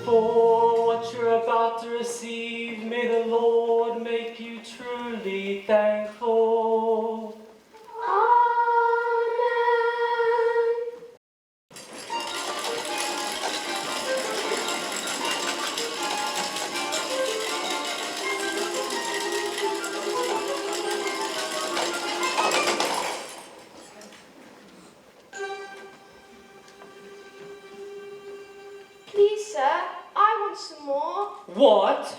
For what you're about to receive, may the Lord make you truly thankful. Amen. Please, sir, I want some more. What?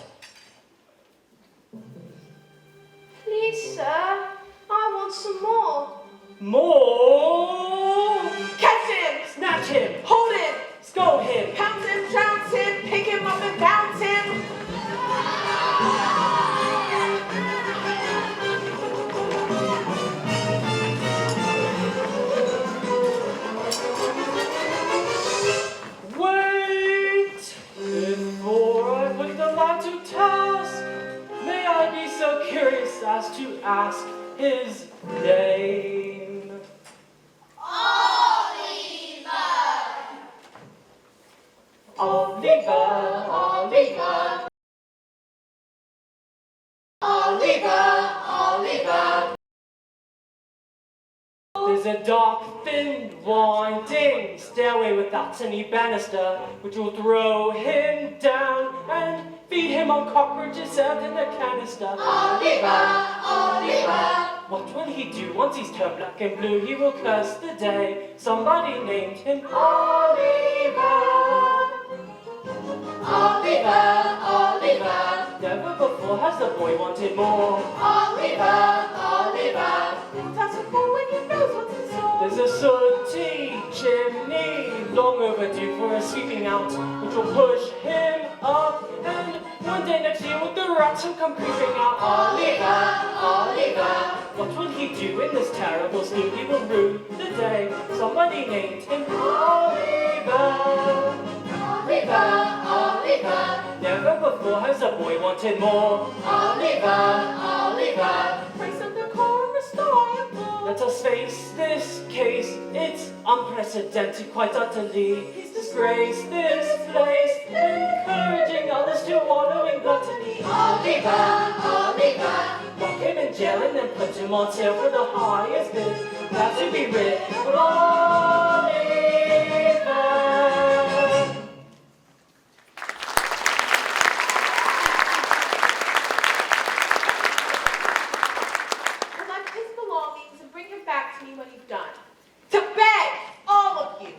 Please, sir, I want some more. More? Catch him! Snatch him! Hold him! Scold him! Pounce him, trounce him, curious as to ask his name. Oliver, Oliver, Oliver, Oliver. There's a dark, thin, winding stairway without any banister, which will throw him down and feed him on cockroaches served in a canister. Oliver, Oliver. What will he do once he's turned black and blue? He will curse the day somebody named him Oliver. Oliver, Oliver. Never before has the boy wanted more. Oliver, Oliver. Won't ask for when he knows what's in store. There's a sooty chimney, long overdue for a sweeping out, which will push him up, and one day next year with the rats will come creeping out. Oliver, Oliver. What will he do in this terrible scheme? He will rue the day somebody named him Oliver. Oliver, Oliver. Never before has a boy wanted more. Oliver, Oliver. Praise of the core, restore your blood. Let us face this case. It's unprecedented, quite utterly. He's disgraced this place, encouraging others to wallow in gluttony. Oliver, Oliver. Lock him in jail and then put him on sale for the highest bid. Glad to be rid of Oliver. Collect his belongings and bring him back to me when you've done. To bed, all of you.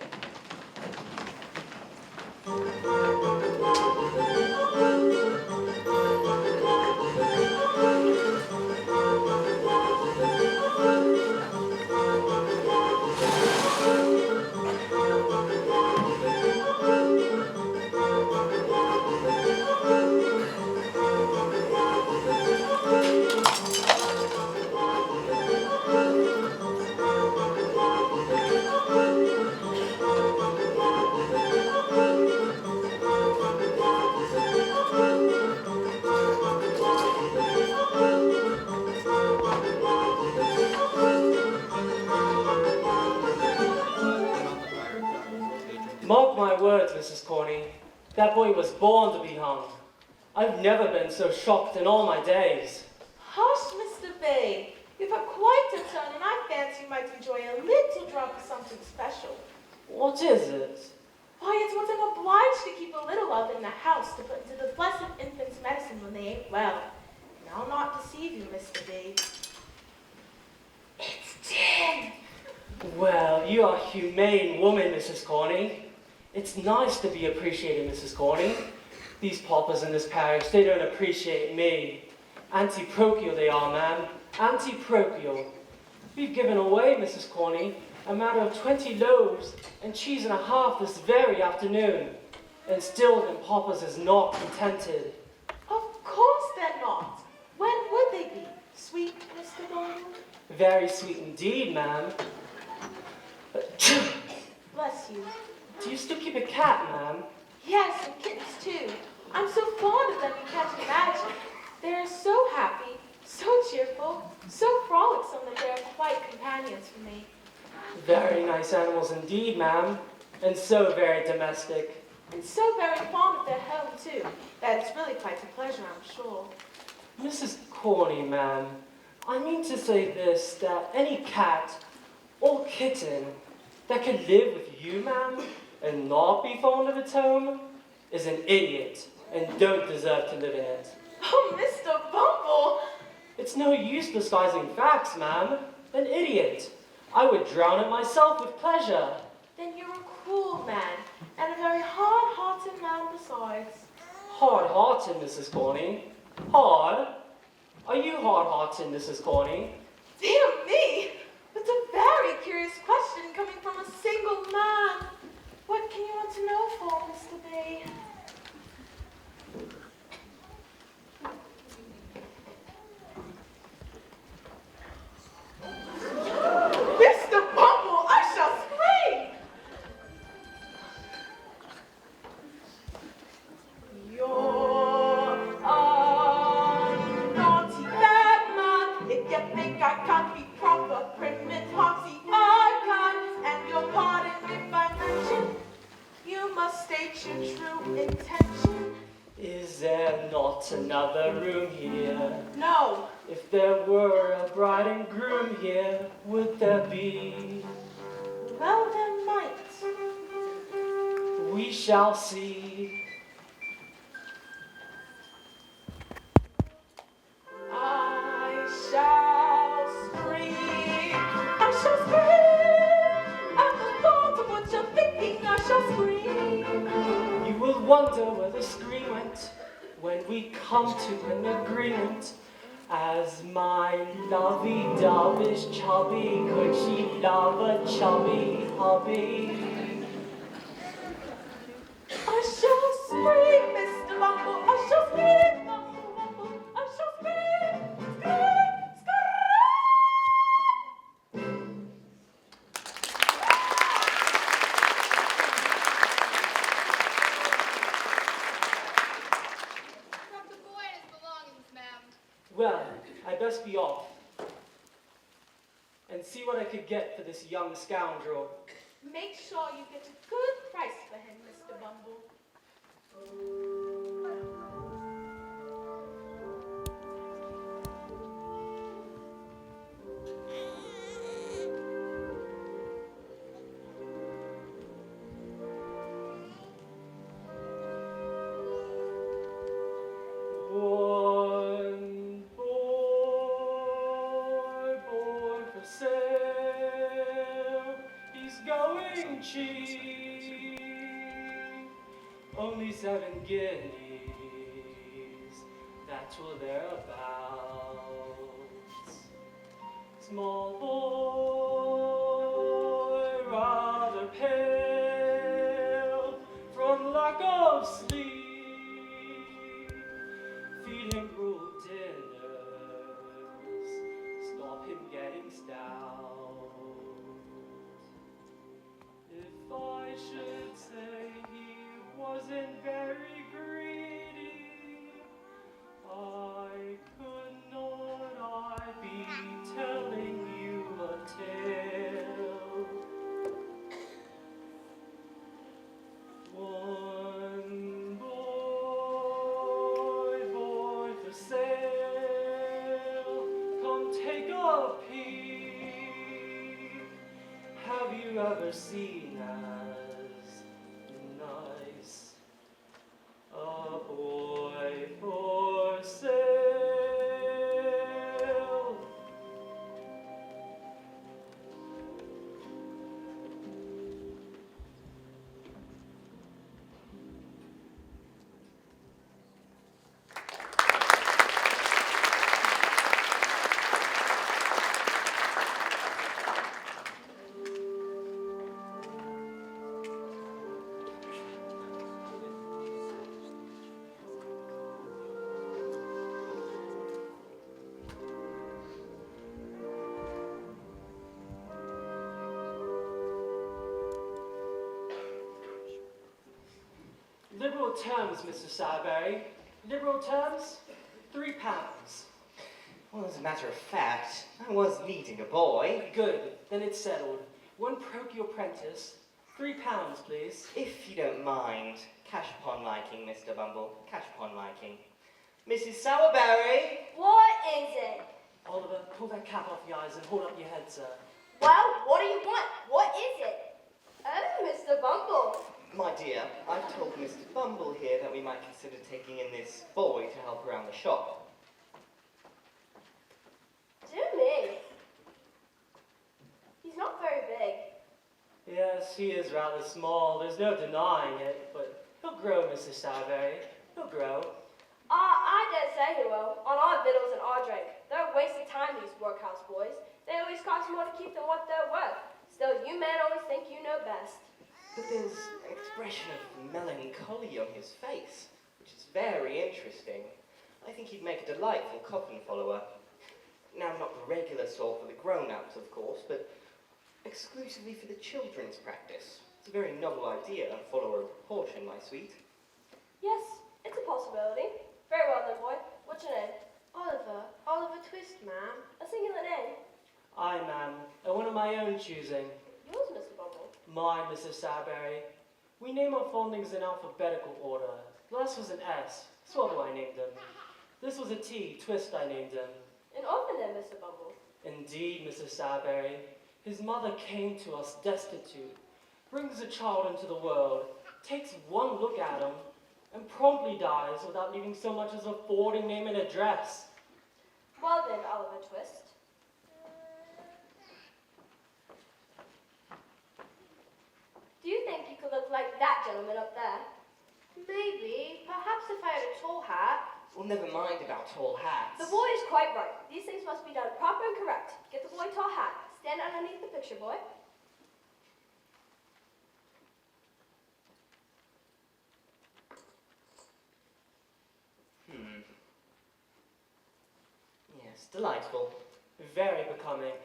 Mark my words, Mrs. Corney. That boy was born to be hung. I've never been so shocked in all my days. Hush, Mr. Bay. You've had quite a turn, and I fancy you might enjoy a little drop of something special. What is it? Why, it's what I'm obliged to keep a little of in the house to put into the blessed infant's medicine when they ain't well. And I'll not deceive you, Mr. B. It's gin. Well, you are a humane woman, Mrs. Corney. It's nice to be appreciated, Mrs. Corney. These paupers in this parish, they don't appreciate me. Anti-parochial they are, ma'am. Anti-parochial. We've given away, Mrs. Corney, a matter of 20 loaves and cheese and a half this very afternoon. And still the paupers is not contented. Of course they're not. When would they be? Sweet, Mr. Baldwin? Very sweet indeed, ma'am. Bless you. Do you still keep a cat, ma'am? Yes, and kittens too. I'm so fond of them you can't imagine. They are so happy, so cheerful, so frolicsome that they are quite companions for me. Very nice animals indeed, ma'am. And so very domestic. And so very fond of their home too, that it's really quite a pleasure, I'm sure. Mrs. Corney, ma'am, I mean to say this, that any cat or kitten that can live with you, ma'am, and not be fond of its home, is an idiot and don't deserve to live in it. Oh, Mr. Bumble! It's no use disguising facts, ma'am. An idiot. I would drown it myself with pleasure. Then you're a cruel man, and a very hard-hearted man besides. Hard-hearted, Mrs. Corney. Hard? Are you hard-hearted, Mrs. Corney? Dear me! That's a very curious question coming from a single man. What can you want to know for, Mr. Bay? Mr. Bumble, I shall scream! You're a naughty man. there not another room here? No. If there were a bride and groom here, would there be? Well, there might. We shall see. I shall scream. I shall scream. At the thought of what you're thinking, I shall scream. You will wonder where the scream went when we come to an agreement. As my lovey-dove is chubby, could she love a chubby hubby? I shall scream, Mr. Bumble. I shall scream, Bumble, Bumble. I shall scream, scream, Drop the boy and his belongings, ma'am. Well, I best be off and see what I could get for this young scoundrel. Make sure you get a good price for him, Mr. Bumble. One boy for sale. He's going cheap. Only 7 guineas. That's what they're about. Small boy, rather pale from lack of sleep. Feed him gruel dinners, stop him getting stout. If I should say he wasn't very greedy, I could not I be telling you a tale. One boy for sale, come take a peek. Have you ever seen as nice a boy for sale? Liberal terms, Mr. Sowerberry. Liberal terms, £3. Well, as a matter of fact, I was needing a boy. Good, then it's settled. One parochial apprentice, £3, please. If you don't mind, cash upon liking, Mr. Bumble, cash upon liking. Mrs. Sowerberry! What is it? Oliver, pull that cap off your eyes and hold up your head, sir. Well, what do you want? What is it? Oh, Mr. Bumble. My dear, I've told Mr. Bumble here that we might consider taking in this boy to help around the shop. Dear me. He's not very big. Yes, he is rather small. There's no denying it, but he'll grow, Mrs. Sowerberry. He'll grow. I dare say he will. On our victuals and our drink. They're a waste of time, these workhouse boys. They always cost more to keep than what they're worth. Still, you men always think you know best. But there's an expression of melancholy on his face, which is very interesting. I think he'd make a delightful coffin follower. Now, not the regular sort for the grown-ups, of course, but exclusively for the children's practice. It's a very novel idea, a follower of proportion, my sweet. Yes, it's a possibility. Very well then, boy. What's your name? Oliver. Oliver Twist, ma'am. A singular name. I, ma'am, and one of my own choosing. Yours, Mr. Bumble. Mine, Mrs. Sowerberry. We name our fondlings in alphabetical order. The last was an S, Swaddle I named him. This was a tea, Twist I named him. An orphan then, Mr. Bumble. Indeed, Mrs. Sarberry. His mother came to us destitute, brings a child into the world, takes one look at him, and promptly dies without leaving so much as a forwarding name and address. Well then, Oliver Twist. Do you think you could look like that gentleman up there? Maybe. Perhaps if I had a tall hat. Well, never mind about tall hats. The boy is quite right. These things must be done proper and correct. Get the boy a tall hat. Stand underneath the picture, boy. Yes, delightful. Very becoming.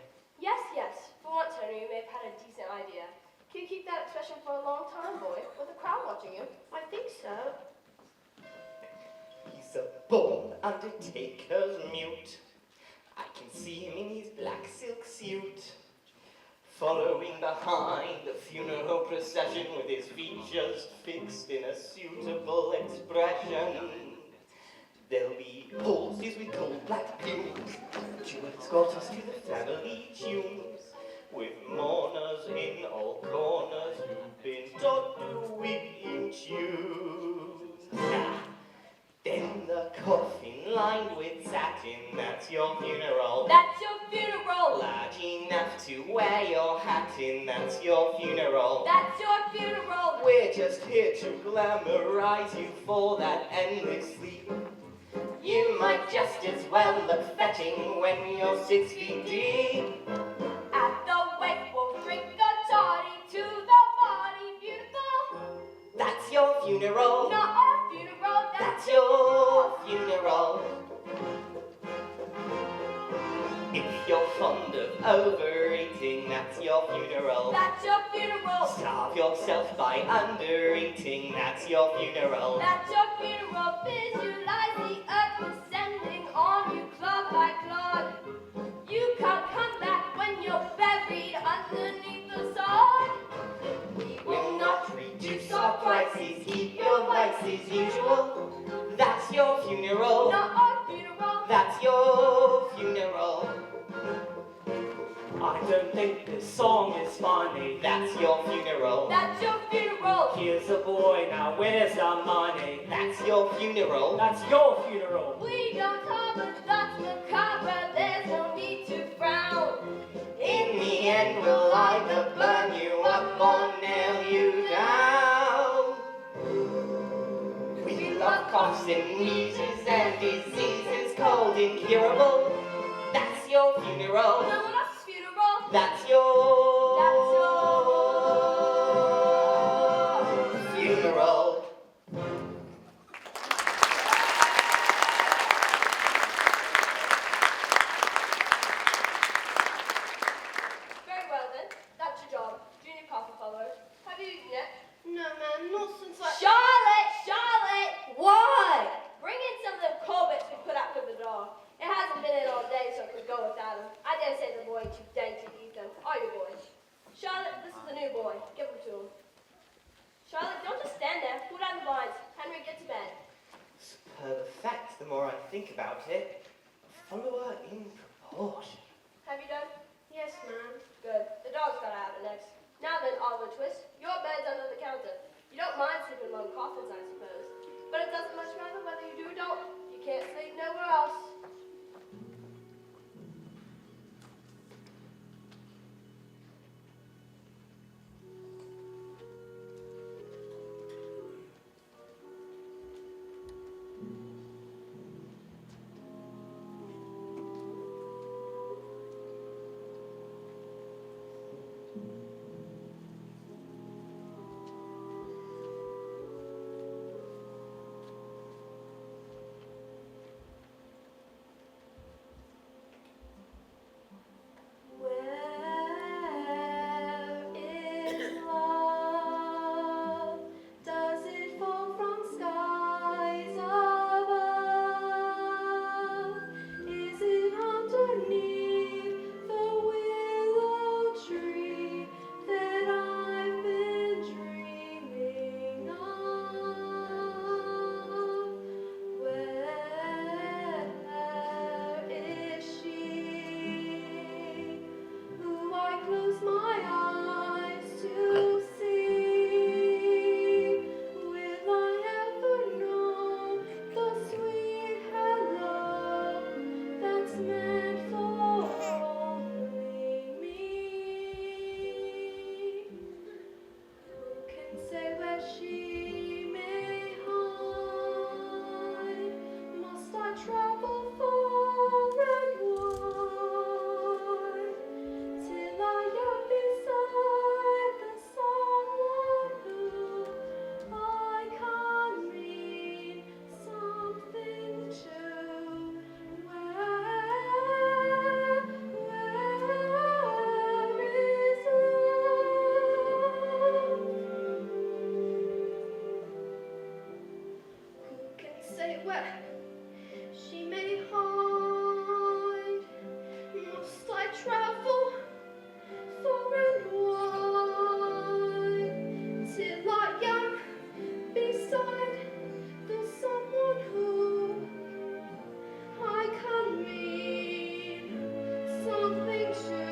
Yes, yes. For once, Henry, you may have had a decent idea. Can you keep that expression for a long time, boy, with a crowd watching you? I think so. He's a born undertaker's mute. I can see him in his black silk suit, following behind the funeral procession with his features fixed in a suitable expression. There'll be horses with coal black plumes to escort us to the family tunes, with mourners in all corners who've been taught to weep in tunes. Then the coffin lined with satin, that's your funeral. That's your funeral! Large enough to wear your hat in, that's your funeral. That's your funeral! We're just here to glamorize you for that endless sleep. You might just as well look fetching when you're 6 feet deep. At the wake, we'll drink a toddy to the body beautiful. That's your funeral. Not our funeral, That's your funeral. If you're fond of overeating, that's your funeral. That's your funeral. Starve yourself by undereating, that's your funeral. That's your funeral. Visualize the earth descending on you clod by clod. You can't come back when you're buried underneath the sod. We Will not reduce our prices, keep your vices usual. That's your funeral. Not our funeral. That's your funeral. I don't think this song is funny. That's your funeral. That's your funeral. Here's a boy, now where's the money? That's your funeral. That's your funeral. We don't harbor thoughts macabre. There's no need to frown. In the end, we'll either burn you up or nail you down. We love coughs and wheezes and diseases called incurable. That's your funeral. No one else's funeral. That's your funeral. Very well then. That's your job. Junior coffee follower. Have you eaten yet? No, ma'am, not since I... Charlotte! Charlotte! What? Bring in some of the corbets we put out for the dog. It hasn't been in all day, so it could go without him. I dare say the boy ain't too dainty to eat them. Are you, boy? Charlotte, this is the new boy. Give him to him. Charlotte, don't just stand there. Pull down the blinds. Henry, get to bed. Superb effect, the more I think about it. A follower in proportion. Have you done? Yes, ma'am. Good. The dog's gotta have it next. Now then, Oliver Twist, your bed's under the counter. You don't mind sleeping among coffins, I suppose. But it doesn't much matter whether you do or don't. You can't sleep nowhere else. say where she may hide. Must I travel far and wide till I am beside the someone who I can mean something to?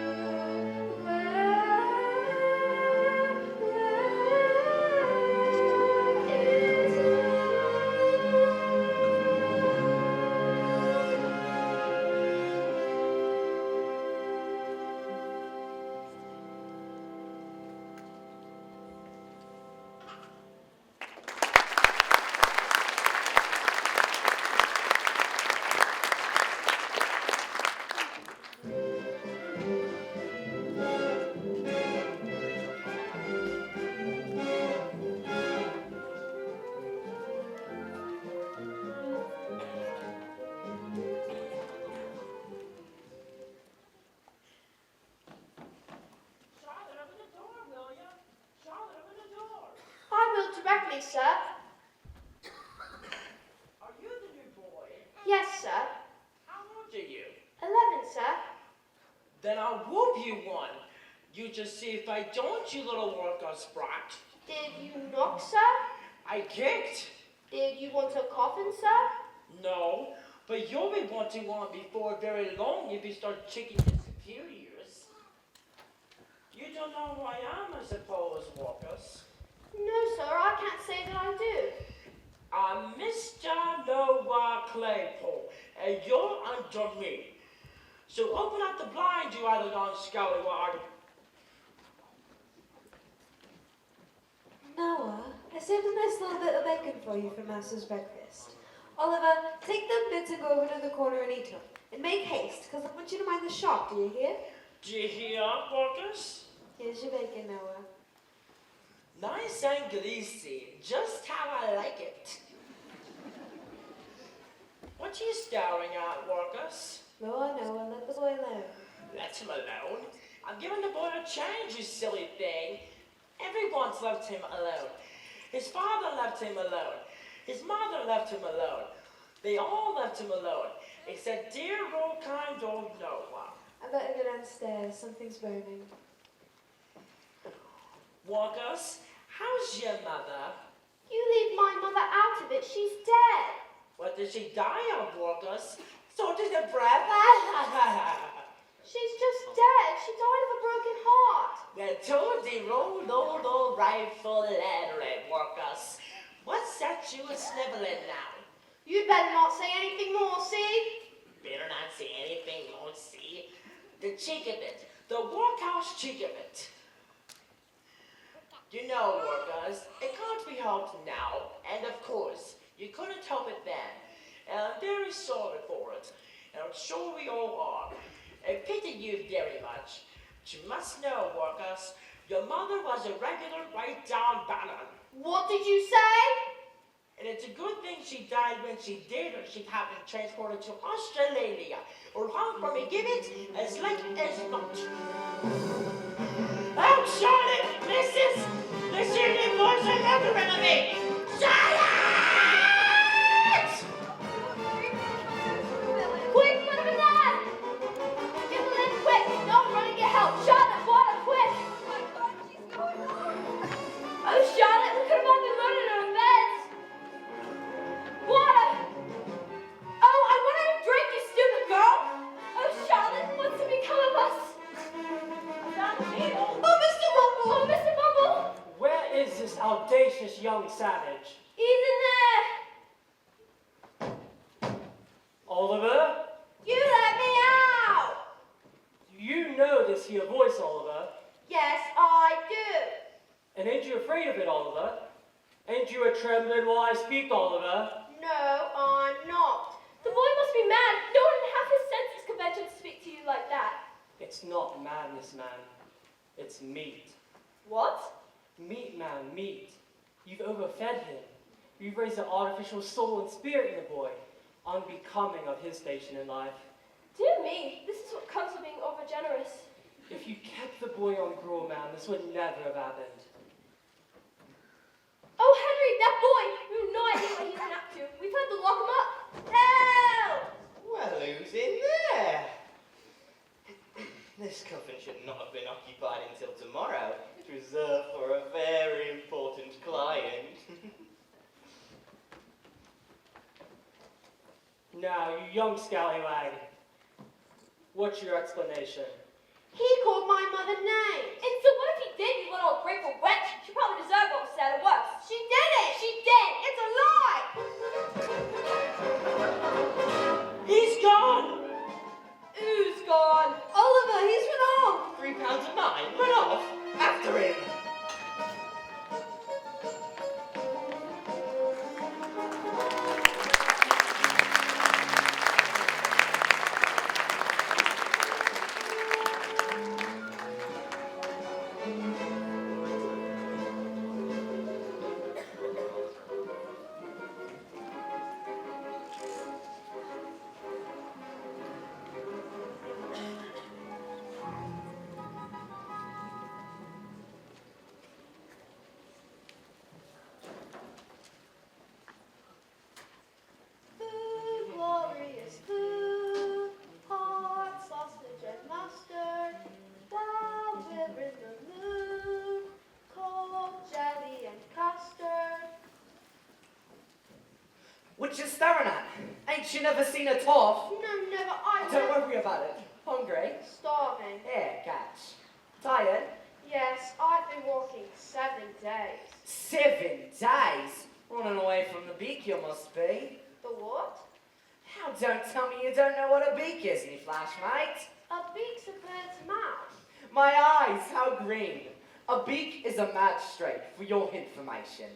I will directly, sir. Are you the new boy? Yes, sir. How old are you? 11, sir. Then I'll whoop you one. You just see if I don't, you little worker sprat. Did you knock, sir? I kicked. Did you want a coffin, sir? No, but you'll be wanting one before very long if you start checking your superiors. You don't know who I am, I suppose, Walkers. No, sir, I can't say that I do. I'm Mr. Noah Claypole, and you're under me. So open up the blind, you other non-scallywag. Noah, I saved a nice little bit of bacon for you for Master's breakfast. Oliver, take them bits and go over to the corner and eat them. And make haste, because I want you to mind the shop, do you hear? Do you hear, Walkers? Here's your bacon, Noah. Nice and greasy, just how I like it. What are you staring at, Walkers? Go on, Noah, let the boy alone. Let him alone. I'm giving the boy a change, you silly thing. Everyone's left him alone. His father left him alone. His mother left him alone. They all left him alone, except dear old kind old Noah. I better go downstairs, something's burning. Walkers, how's your mother? You leave my mother out of it. She's dead. What did she die of, Walkers? Shortage of breath? She's just dead. She died of a broken heart. Well, told the old rifle lantern, Walkers. What's that you are sniveling now? You'd better not say anything more, see? Better not say anything, won't see. The cheek of it. The workhouse cheek of it. You know, Walkers, it can't be helped now. And of course, you couldn't help it then. And I'm very sorry for it. And I'm sure we all are. I pity you very much. But you must know, Walkers, your mother was a regular right-down ballad. What did you say? And it's a good thing she died when she did, or she'd have been transported to Australia, or hung from a gibbet as like as not. Oh, Charlotte! Mrs. The shooting boys are murdering of me! Charlotte! Quick, put him in there! Get them in quick! Don't run and get help! Charlotte, water, quick! Oh my God, she's going on! Oh, Charlotte, look at them all been running on our beds! Water! Oh, I wanted a drink, you stupid girl! Oh, Charlotte, what's to become of us? I found the needle! Oh, Mr. Bumble! Oh, Mr. Bumble! Where is this audacious young savage? He's in there! Oliver? You let me out! You know this here voice, Oliver. Yes, I do. And ain't you afraid of it, Oliver? Ain't you a trembling while I speak, Oliver? No, I'm not. The boy must be mad. No one in half his senses could venture to speak to you like that. It's not madness, man. It's meat. What? Meat, man, meat. You've overfed him. You've raised an artificial soul and spirit in the boy, unbecoming of his station in life. Dear me, this is what comes of being overgenerous. If you kept the boy on gruel, man, this would never have happened. Oh, Henry, that boy! You have no idea what he's been up to. We've had to lock him This coffin should not have been occupied until tomorrow. It's reserved for a very important client. Now, you young scallywag, what's your explanation? He called my mother names. And so what if he did, you little ungrateful wretch? She probably deserved what was said or worse. She didn't! She did! It's a lie! He's gone! Who's gone? Oliver, he's run off! £3 of mine? Run off! After him! Food, glorious food, hot sausage and mustard, while we're in the mood, cold jelly and custard. What you staring at? Ain't you never seen a toff? No, never, I Don't worry about it. Hungry? Starving. Here, catch. Tired? Yes, I've been walking 7 days. 7 days? Running away from the beak you must be. The what? How don't tell me you don't know what a beak is, me flash mate? A beak's a bird's mouth. My eyes, how green. A beak is a magistrate, for your information.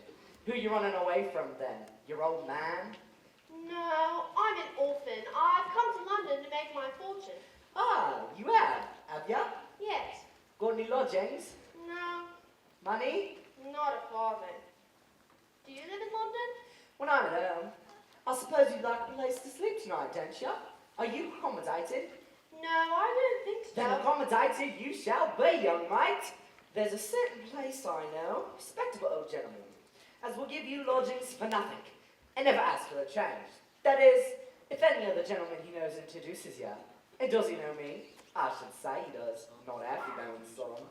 Who you running away from then? Your old man? No, I'm an orphan. I've come to London to make my fortune. Ah, you have ya? Yes. Got any lodgings? No, Money? not a farthing. Do you live in London? When I'm at home, I suppose you'd like a place to sleep tonight, don't you? Are you accommodated? No, I don't think so. Then accommodated you shall be, young mate. There's a certain place I know, respectable old gentleman, as will give you lodgings for nothing, and never ask for a change. That is, if any other gentleman he knows introduces you. And does he know me? I should say he does, not half your bones, son.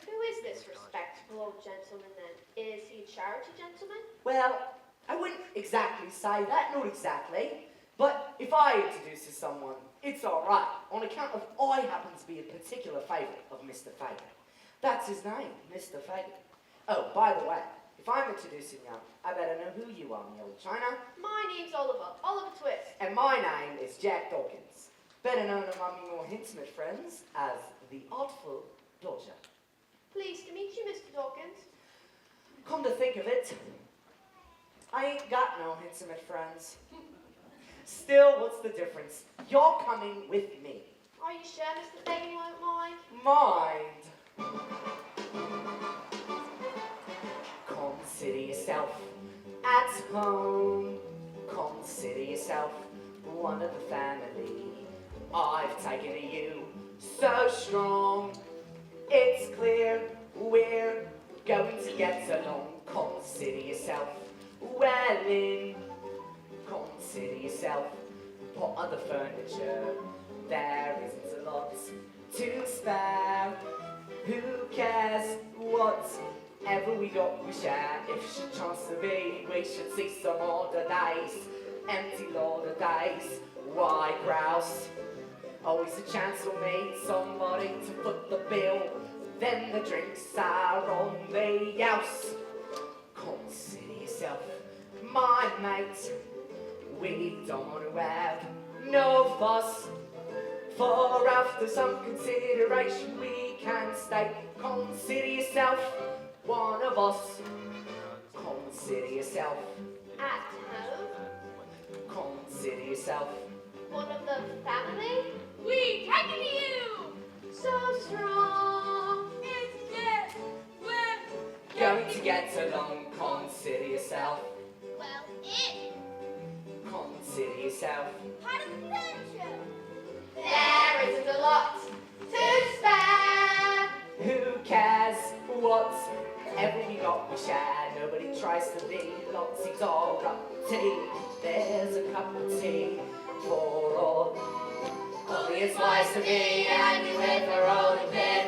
Who is this respectable old gentleman then? Is he a charity gentleman? Well, I wouldn't exactly say that, not exactly. But if I introduce to someone, it's all right, on account of I happen to be a particular favourite of Mr. Fagan. That's his name, Mr. Fagan. Oh, by the way, if I'm introducing you, I better know who you are, me old China. My name's Oliver, Oliver Twist. And my name is Jack Dawkins, better known among me more intimate friends as the Artful Dodger. Pleased to meet you, Mr. Dawkins. Come to think of it, I ain't got no intimate friends. Still, what's the difference? You're coming with me. Are you sure, Mr. Fagan, you won't mind? Mind. Consider yourself at home. Consider yourself one of the family. I've taken to you so strong. It's clear we're going to get along. Consider yourself well in. Consider yourself pot of the furniture. There isn't a lot to spare. Who cares whatever we got, we share. If it should chance to be, we should see some other days. Empty lot of days. Why grouse? Always a chance to meet somebody to foot the bill. Then the drinks are on the house. Consider yourself my mate. We don't want to have no fuss. For after some consideration we can state, consider yourself one of us. Consider yourself At home? Consider yourself One of the family? We take it to you! So strong. It's just we're going to get along. Consider yourself. well, it Consider yourself. part of the furniture. There isn't a lot to spare. Who cares whatever we got, we share. Nobody tries to be lotsy Dorothy. There's a cup of tea for all of the it's wise to be angry with a rolling pin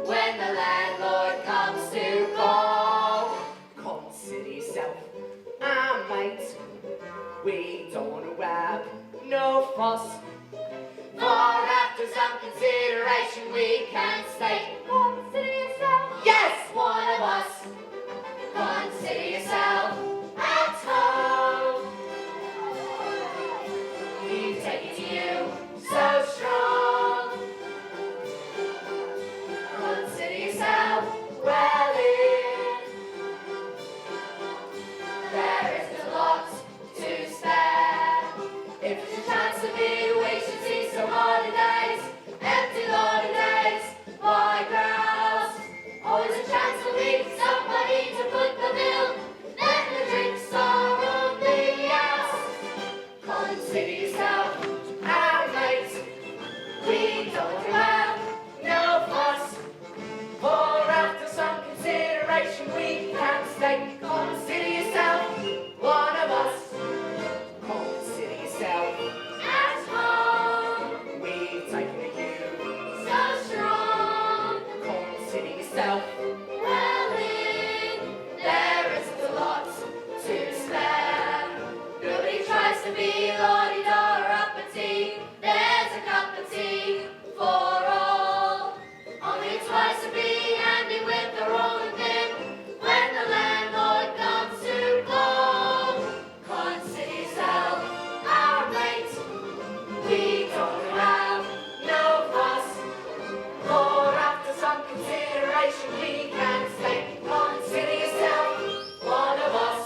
when the landlord comes to call. Consider yourself, mate. We don't want to have no fuss. For after some consideration we can state, consider yourself, Yes! one of us. Consider yourself at home. We take it to you so strong. Consider yourself well in. There isn't a lot to spare. If there's a chance to be, we should see some holidays. Empty holidays, why grouse? Always a chance to meet somebody to foot the bill. Then the drinks are on the house. Consider yourself our mate. We don't have no fuss. For after some consideration we can state, consider yourself one of us. Consider yourself At home, we've taken to you. so strong. Consider yourself Well in, there isn't a lot to spare. Nobody tries to be la-di-da or uppity. There's a cup of tea for all. Only it's wise to be handy with the rolling pin when the landlord comes to call. Consider yourself our mate. We don't have no fuss. For after some consideration we can state, consider yourself one of us.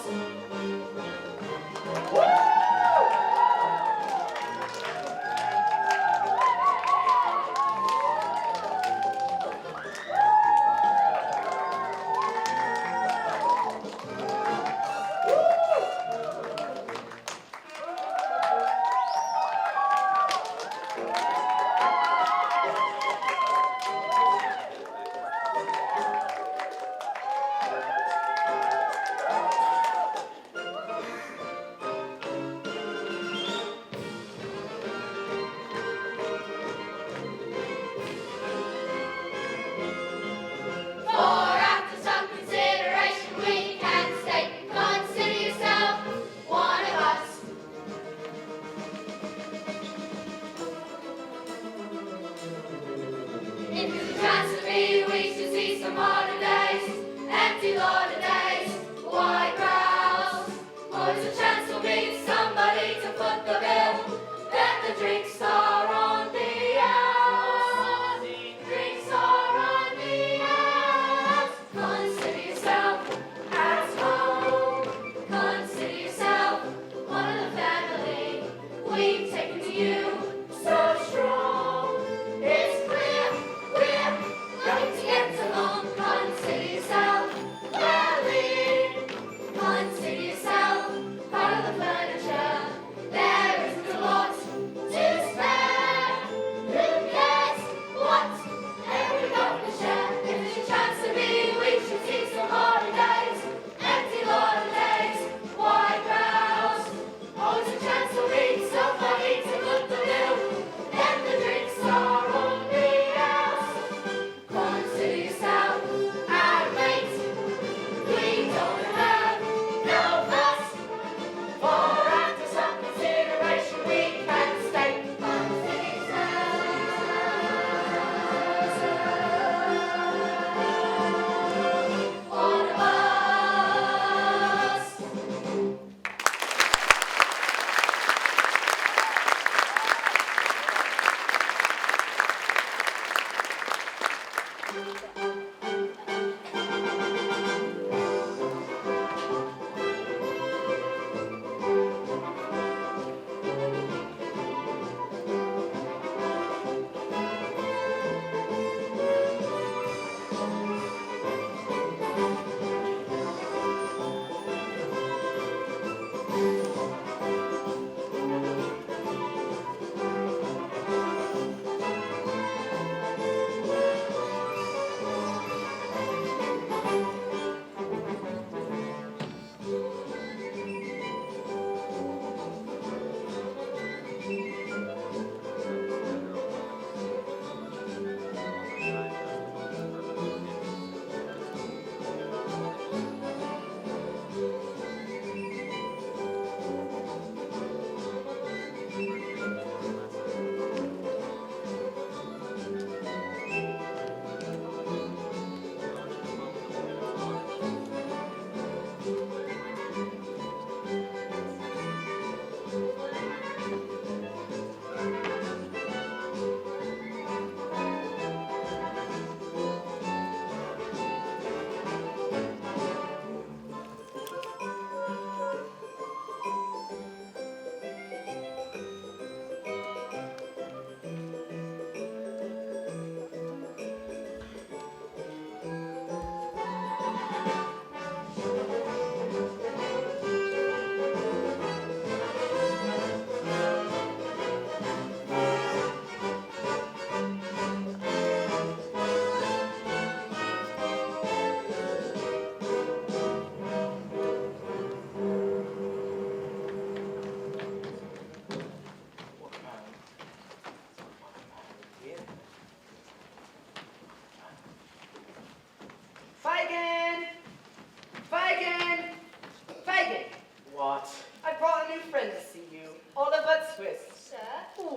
For after some consideration we can state, consider yourself one of us. If it's a chance to be, we should see some holidays. Empty holidays, why grouse? Always a chance to meet somebody to foot the bill. Then the drinks are on the house. Drinks are on the house. Consider yourself at home. Consider yourself one of the family. We've taken to you so strong. It's clear, we're going to get along. Consider yourself well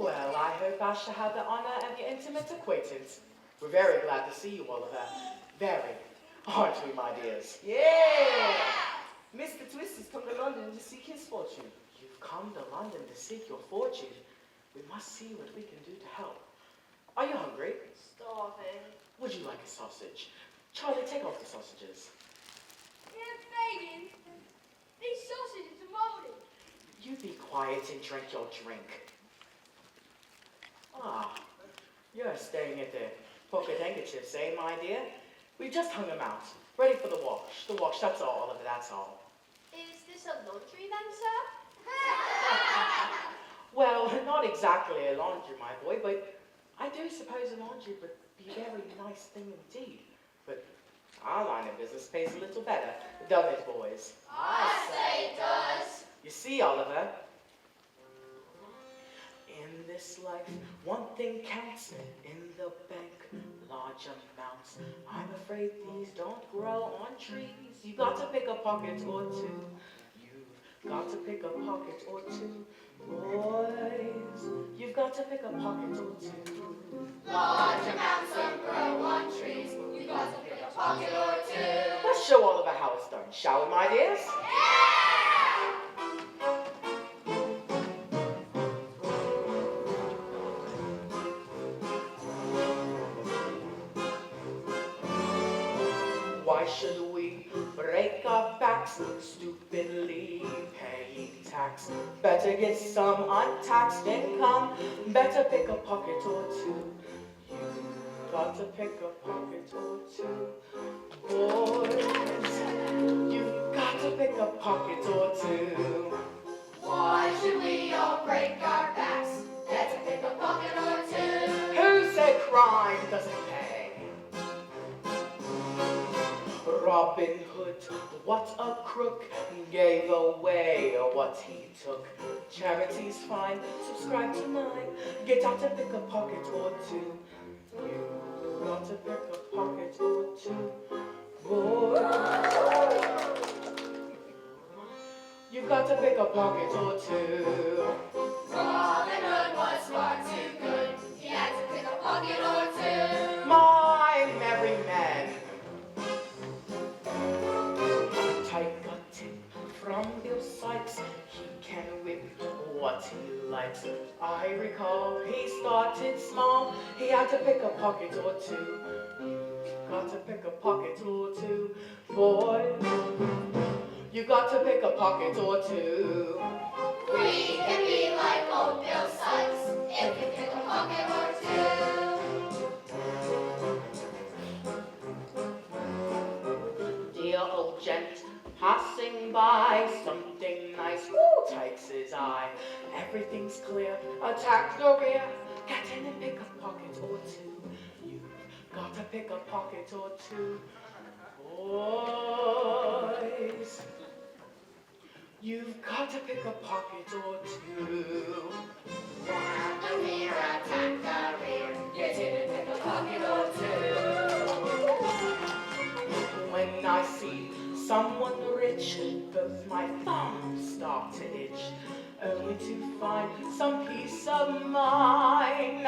Well, I hope I shall have the honor of your intimate acquaintance. We're very glad to see you, Oliver. Very. Aren't we, my dears? Yeah! Mr. Twist has come to London to seek his fortune. You've come to London to seek your fortune. We must see what we can do to help. Are you hungry? Starving. Would you like a sausage? Charlie, take off the sausages. Yeah, Fagin. These sausages are moldy. You be quiet and drink your drink. Ah, you're staring at the pocket handkerchiefs, eh, my dear? We've just hung them out, ready for the wash. The wash, that's all, Oliver, that's all. Is this a laundry then, sir? Well, not exactly a laundry, my boy, but I do suppose a laundry would be a very nice thing indeed. But our line of business pays a little better, doesn't it, boys? I say it does. You see, Oliver, in this life, one thing counts. In the bank, large amounts. I'm afraid these don't grow on trees. You got to pick a pocket or two. You've got to pick a pocket or two. Boys, you've got to pick a pocket or two. Large amounts don't grow on trees. You got to pick a pocket or two. Let's show Oliver how it's done, shall we, my dears? Why should we break our backs, stupidly paying tax? Better get some untaxed income, better pick a pocket or two. You've got to pick a pocket or two. Boys, you've got to pick a pocket or two. Why should we all break our backs? Let's pick a pocket or two. Who said crime doesn't pay? Robin Hood, what a crook, gave away what he took. Charity's fine, subscribe to mine. Get out to pick a pocket or two. You've got to pick a pocket or two. Boys, you've got to pick a pocket or two. Robin Hood was far too good. He had to pick a pocket or two. My merry men, take a tip from Bill Sykes. He can whip what he likes. I recall he started small. He had to pick a pocket or two. You've got to pick a pocket or two. Boy, you got to pick a pocket or two. We can be like old Bill Sykes if we pick a pocket or two. Dear old gent, passing by, something nice, woo, takes his eye. Everything's clear, attack the rear, get in and pick a pocket or two. You've got to pick a pocket or two. Boys, you've got to pick a pocket or two. Attack the rear, attack the rear. Get in and pick a pocket or two. When I see someone rich, both my thumbs start to itch, only to find some peace of mind.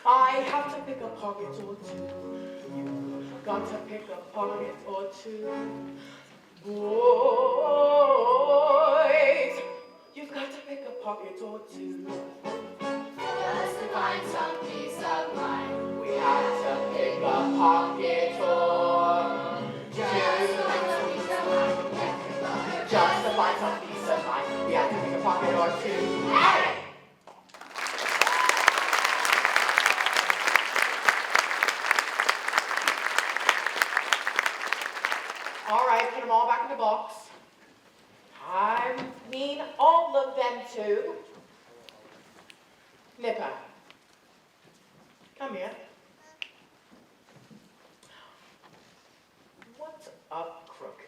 I have to pick a pocket or two. You've got to pick a pocket or two. Boys, you've got to pick a pocket or two. Just to find some peace of mind. We have to pick a pocket or two. Just to find some peace of mind, we have to pick a pocket or two. Hey! All right, put them all back in the box. I mean all of them too. Nipper, come here. What's up, Crook?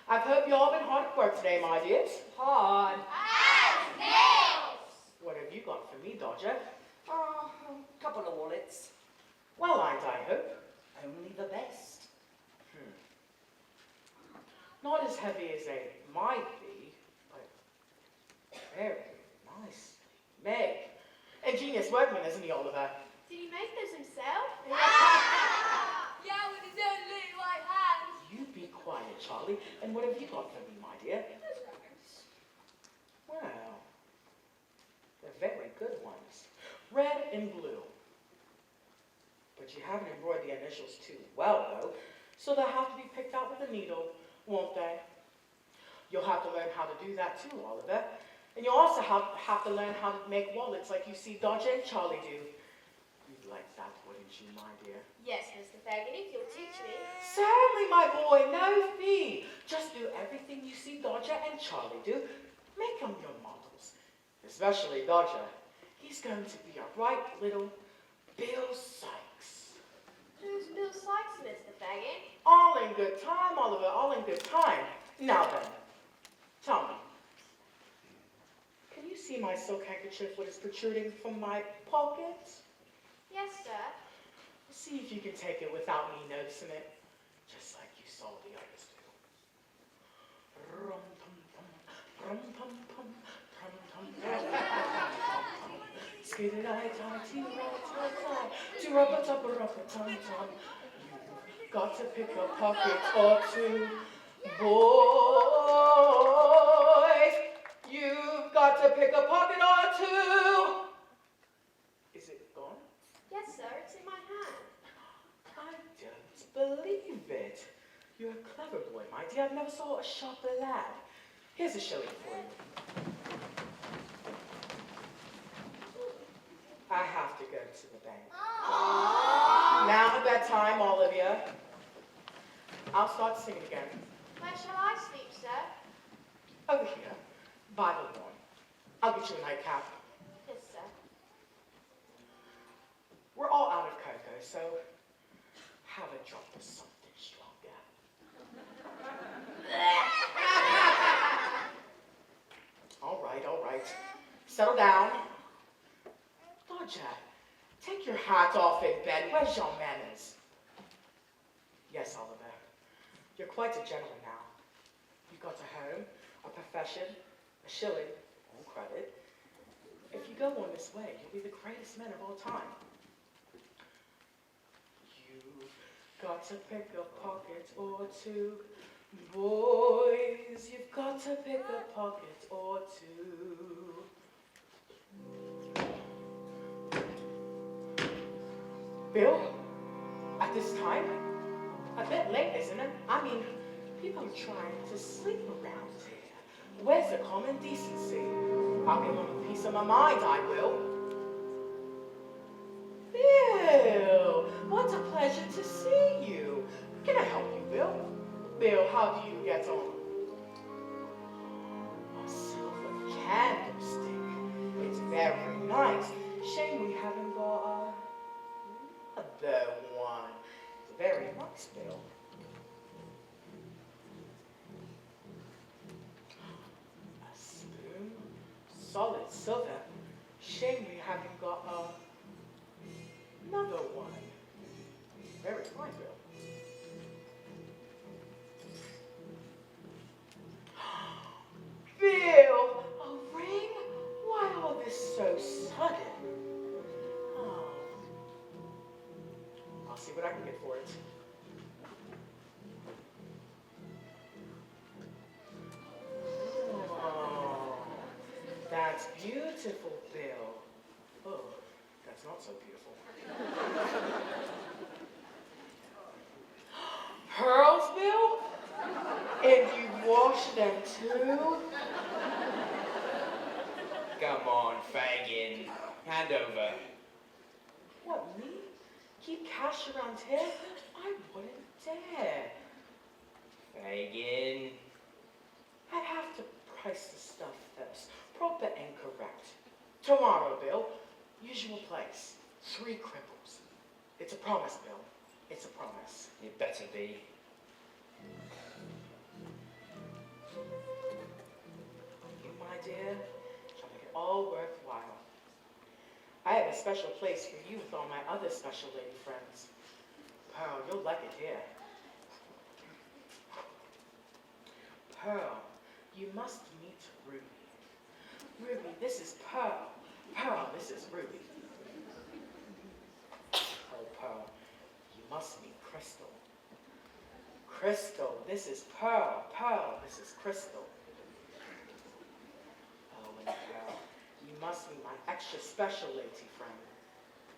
I've hope you all been hard at work today, my dears. Hard. As nails! What have you got for me, Dodger? Oh, a couple of wallets. Well lined, I hope. Only the best. Not as heavy as they might be, but very nicely made. Ingenious workman, isn't he, Oliver? Did he make those himself? Yeah, with his own little white hands. You be quiet, Charlie. And what have you got for me, my dear? Well, they're very good ones. Red and blue. But you haven't embroidered the initials too well, though, so they'll have to be picked out with a needle, won't they? You'll have to learn how to do that too, Oliver. And you'll also have to learn how to make wallets like you see Dodger and Charlie do. You'd like that, wouldn't you, my dear? Yes, Mr. Fagin, if you'll teach me. Certainly, my boy, no fee. Just do everything you see Dodger and Charlie do. Make them your models. Especially Dodger. He's going to be a right little Bill Sykes. Who's Bill Sykes, Mr. Fagin? All in good time, Oliver, all in good time. Now then, tell me. Can you see my silk handkerchief what is protruding from my pocket? Yes, sir. See if you can take it without me noticing it, just like you saw the others do. Rum-tum-tum, rum-tum-tum, skiddy-eye-tie-tee-eye-tie-tie, do-rubba-tubba-rubba-tum-tum. You've got to pick a pocket or two, boys. You've got to pick a pocket or two. Is it gone? Yes, sir, it's in my hand. I don't believe it. You're a clever boy, my dear. I've never saw a sharper lad. Here's a shilling for you. I have to go to the bank. Now at that time, all of you. I'll start singing again. Where shall I sleep, sir? Over here, by the lawn. I'll get you a nightcap. Yes, sir. We're all out of cocoa, so have a drop of something stronger. All right. Settle down. Dodger, take your hat off in bed. Where's your manners? Yes, Oliver. You're quite a gentleman now. You've got a home, a profession, a shilling, on credit. If you go on this way, you'll be the greatest man of all time. You've got to pick a pocket or two. Boys, you've got to pick a pocket or two. Bill, at this time? A bit late, isn't it? I mean, people are trying to sleep around here. Where's the common decency? I'll give them a piece of my mind, I will. Bill, what a pleasure to see you. Can I help you, Bill? Bill, how do you get on? A silver candlestick. It's very nice. Shame we haven't got another one. It's very nice, Bill. A spoon, solid silver. Shame we haven't got another one. Very fine, Bill. Bill, a ring? Why all this so sudden? Oh. I'll see what I can get for it. Oh, that's beautiful, Bill. Oh, that's not so beautiful. Pearls, Bill? And you wash them too? Come on, Fagin. Hand over. What, me? Keep cash around here? I wouldn't dare. Fagin. I'd have to price the stuff first. Proper and correct. Tomorrow, Bill. Usual place. 3 cripples. It's a promise, Bill. It's a promise. You better be. You, my dear, shall make it all worthwhile. I have a special place for you with all my other special lady friends. Pearl, you'll like it here. Pearl, you must meet Ruby. Ruby, this is Pearl, Pearl, this is Ruby. Oh, Pearl, you must meet Crystal. Crystal, this is Pearl. Pearl, this is Crystal. Oh, and Pearl, you must meet my extra special lady friend,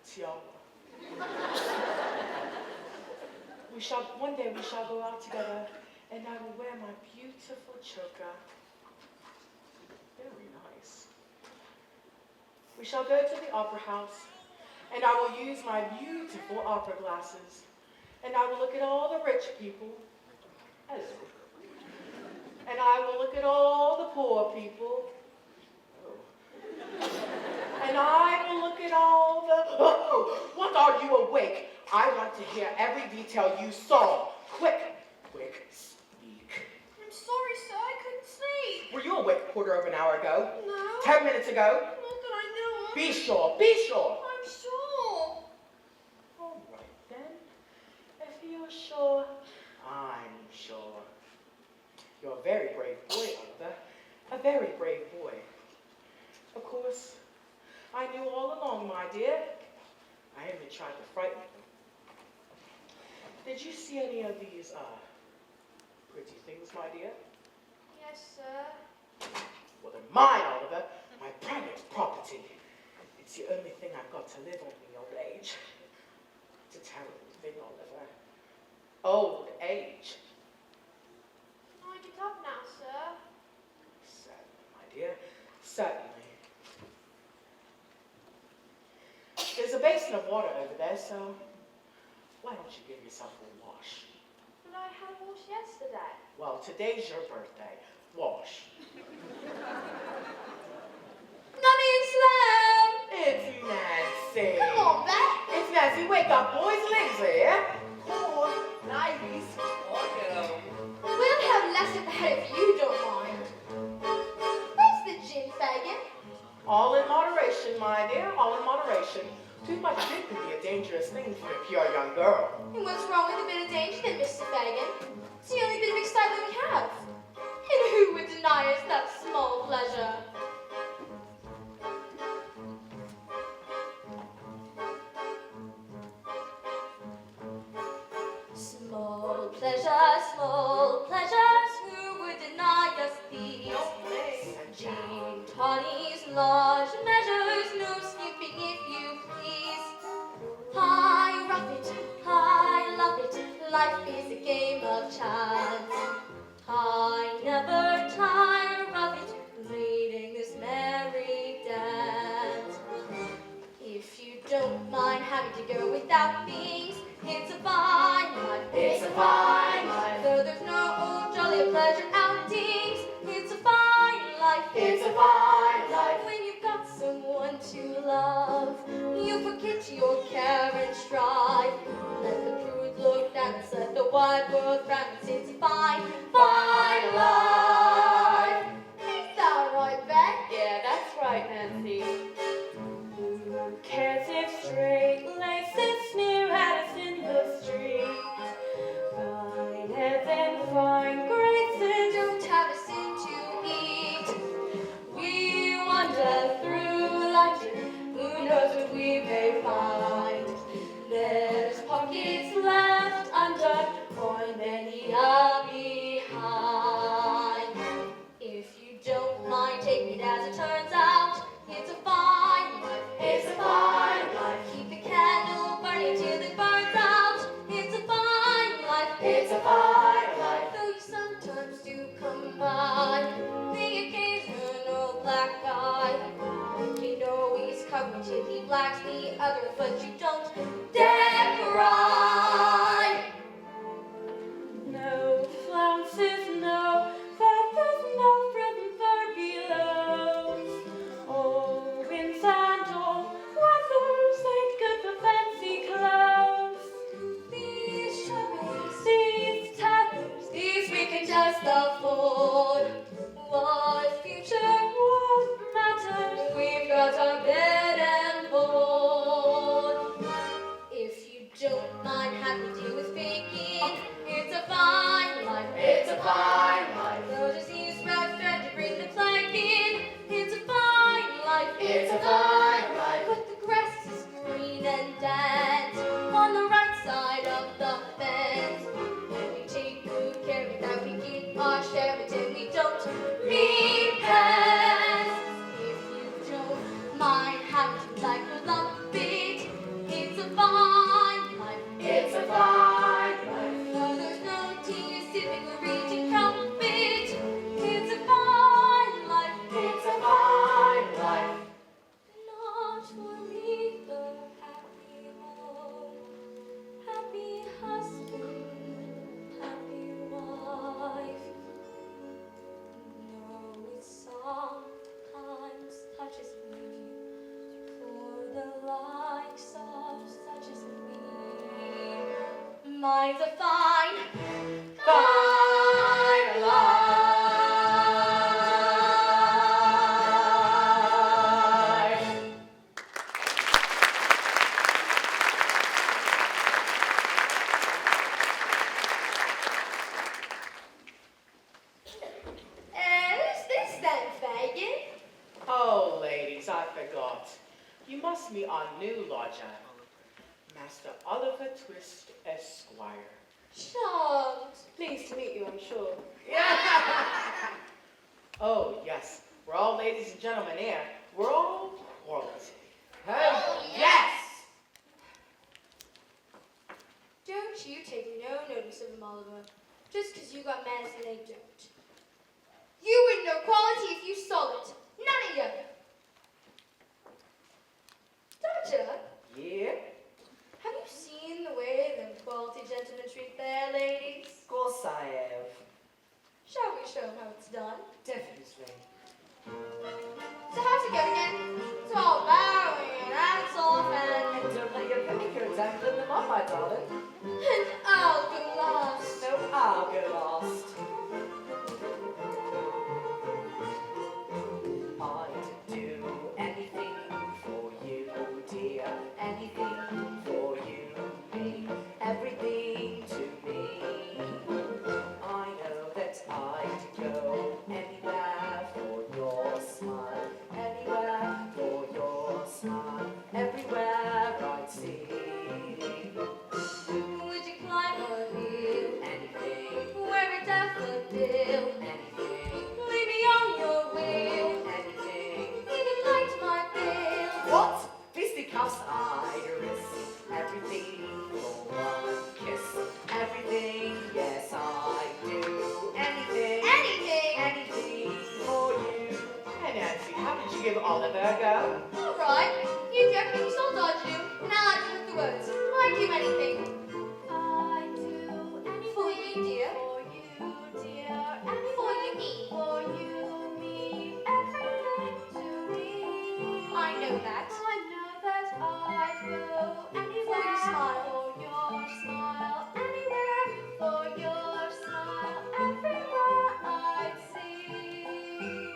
Tiara. One day we shall go out together, and I will wear my beautiful choker. Very nice. We shall go to the opera house, and I will use my beautiful opera glasses, and I will look at all the rich people. Hello. And I will look at all the poor people. Oh. And I will look at all the... Oh, what are you awake? I want to hear every detail you saw. Quick, speak. I'm sorry, sir. I couldn't sleep. Were you awake a quarter of an hour ago? No. 10 minutes ago? Not that I know of. Be sure, be sure. I'm sure. All right, then. If you're sure, I'm sure. You're a very brave boy, Oliver. A very brave boy. Of course, I knew all along, my dear. I even tried to frighten them. Did you see any of these, pretty things, my dear? Yes, sir. Well, they're mine, Oliver. My private property. It's the only thing I've got to live on in the old age. It's a terrible thing, Oliver. Old age. Can I get up now, sir? Certainly, my dear. Certainly. There's a basin of water over there, so why don't you give yourself a wash? But I had a wash yesterday. Well, today's your birthday. Wash. Mummy and Slam! It's Nancy. Come on, Beck. It's Nancy. Wake up, boys. Legs here. Oh, nice. Welcome. We'll have less at the head if you don't mind. Where's the gin, Fagin? All in moderation, my dear. All in moderation. Too much gin could be a dangerous thing for a pure young girl. And what's wrong with a bit of danger then, Mr. Fagin? It's the only bit of excitement we have. And who would deny us that small pleasure? Small pleasures, who would deny us these? Gin, toddies, large measures, no skipping if you please. I rough it, I love it, life is a game of chance. I never tire of it, leading this merry dance. If you don't mind having to go without things, it's a fine life, it's a fine life. Though there's no old jolly pleasure outings, it's a fine life, it's a fine life. When you've got someone to love, you forget your care and strive. Let the prude look dance, let the wide world dance, it's a fine, fine life. Is that right, Beck? Yeah, that's right, Nancy. Who cares if straight laces sneer at us in the street? Fine heads and fine graces don't have us in to eat. We wander through London, who knows what we may find? There's pockets left under, or many are behind. If you don't mind taking it as it turns out, it's a fine life, it's a fine life. Keep the candle burning till it burns out. It's a fine life, it's a fine life. Though you sometimes do come by the occasional black eye. You know he's covered till he blacks the other, but you don't dare cry. No flounces, no feathers, no frozen fur below. Oh, winds and all weathers ain't good for fancy clothes. These shoppings, these tatters, these we can just afford. What future, what matters? We've got our bed and board. If you don't mind having to deal with faking, it's a fine life, it's a fine life. Though disease spreads thread to bring the plague in, it's a fine life, it's a fine Mine's a fine, Fine line. Who's this then, Fagin? Oh, ladies, I forgot. You must meet our new lodger, Master Oliver Twist, Esquire. Charmed. Pleased to meet you, I'm sure. Oh, yes. We're all ladies and gentlemen here. We're all royalty. Oh, yes! Don't you take no notice of him, Oliver. Just 'cause you got manners and they don't. You wouldn't know quality if you saw it. None of you. Dodger, Yeah? have you seen the way them quality gentlemen treat their ladies? Of course I have. Shall we show them how it's done? Definitely. So how's it going again? It's all bowing and hats off and Don't let your petticoat dangling them up, my darling. I'll go last. No, I'll go last. I'd do anything for you, dear. Anything for you, me. Everything to me. I know that I'd go anywhere for your smile. Anywhere for your smile. Everywhere I'd see. Would you climb a hill? Anything, Wear a daffodil? anything, Lead me on your wheel? anything. Even light my bill? What? Fisticuffs I'd risk. Everything for one kiss. Everything, yes I do. Anything, Anything? anything for you. Hey, Nancy, how did you give Oliver a go? All right. You do everything you saw Dodge do, and I like it with the words. I do anything. I do anything For you, dear. for you, dear. For you, me. For you, me. Everything to me. I know that. I know that I'd go anywhere For your smile. for your smile. Anywhere for your smile. Everywhere I'd see.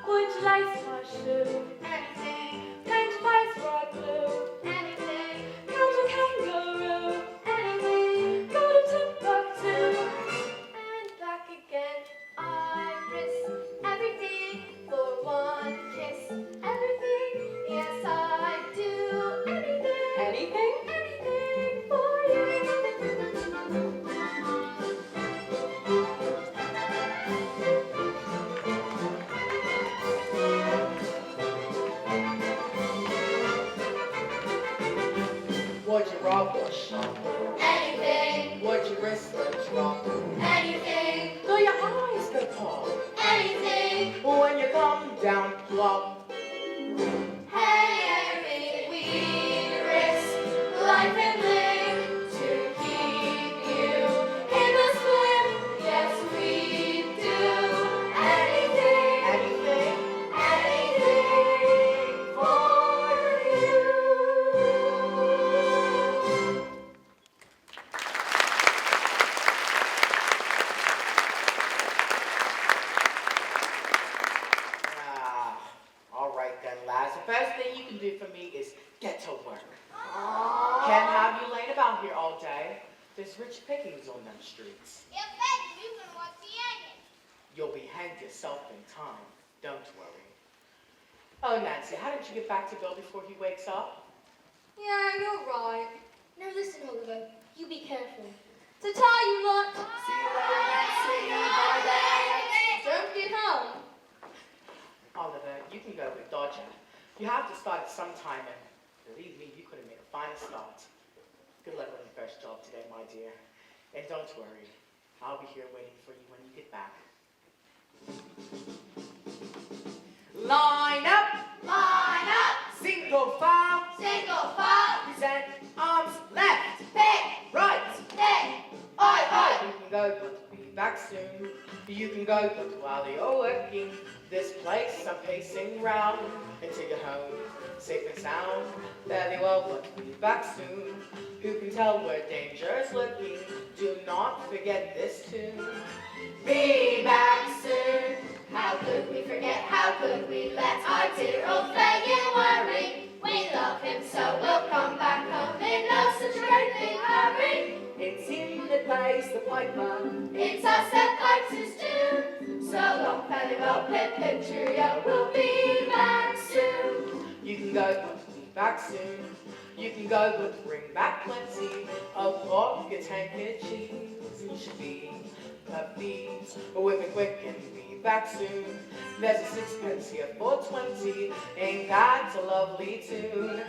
Would you like my shoe? Anything. Paint your face bright blue. Anything. Count a kangaroo. Anything. Go to Timbuktu. And back again. I risk everything for one kiss. Everything, yes I do. Anything. Anything? Anything for you. Would you rob or shop? Anything. Would you risk or drop? Anything. Do your eyes go pop? Anything. When you come down, plop. Anything we risk. Life and limb to keep you in the swim. Yes, we do. Anything. Anything? Anything for you. Ah, all right then, lads. The first thing you can do for me is get to work. Can't have you laying about here all day. There's rich pickings on them streets. You'll be hanged yourself in time. Don't worry. Oh, Nancy, how did you get back to Bill before he wakes up? Yeah, you're right. Now listen, Oliver. You be careful. Ta-ta, you lot. See you later, Nancy. Bye-bye. Don't get home. Oliver, you can go with Dodger. You have to start at some time, and believe me, you could have made a fine start. Good luck on your first job today, my dear. And don't worry, I'll be here waiting for you when you get back. Line up! Line up. Single file! Single file. Present arms left! Pick. Right! Pick. Oi, oi. You can go, but be back soon. You can go, but while you're working, this place I'm pacing round until you're home, safe and sound. Fairly well, but we'll be back soon. Who can tell where danger's lurking? Do not forget this tune. Be back soon. How could we forget? How could we let our dear old Fagin worry? We love him so we'll come back home in no such great big hurry. It's him that plays the piper. It's us that likes his tune. So long, farewell, pip pip cheerio. We'll be back soon. You can go, but we'll be back soon. You can go, but bring back plenty of pocket handkerchiefs. You should be please, whip it quick and be back soon. There's a sixpence here for 20. Ain't that a lovely tune?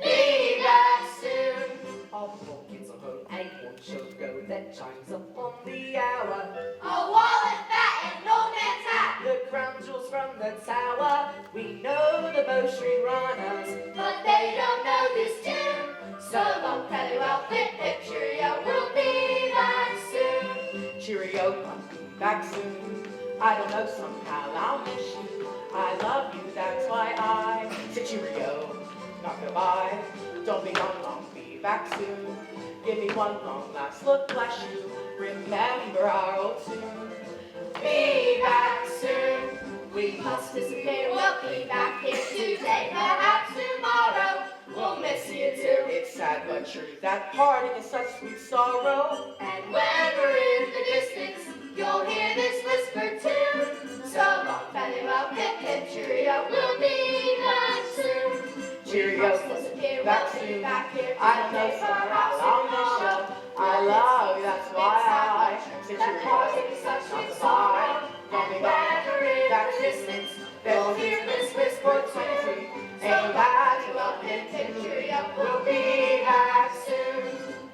Be back soon. All the poor kids are home and one shall go that chimes up on the hour. A wallet, fat, and no man's hat. The crown jewels from the tower. We know the Bow Street runners, But they don't know this tune. So long, farewell, pip pip cheerio. We'll be back soon. cheerio, I'll be back soon. I don't know, somehow I'll miss you. I love you, that's why I say cheerio, not goodbye. Don't be gone long, be back soon. Give me one long last look, bless you. Remember our old tune. Be back soon. We must disappear. We'll be back here today, perhaps tomorrow. We'll miss you too. It's sad but true that parting is such sweet sorrow. And when we're in the distance, you'll hear this whispered tune. So long, farewell, pip pip cheerio. We'll be back soon. Cheerio, Disappear. back We'll be soon. back here I don't know, today, somehow perhaps I'll miss tomorrow. you. I love you, that's why I say That parting cheerio, is such not sweet goodbye. sorrow. Don't be And gone, when we're in back the soon. distance, They'll you'll hear hear this this whispered whispered 20. tune. Ain't that a Well, lovely pip pip tune? cheerio. We'll be back soon.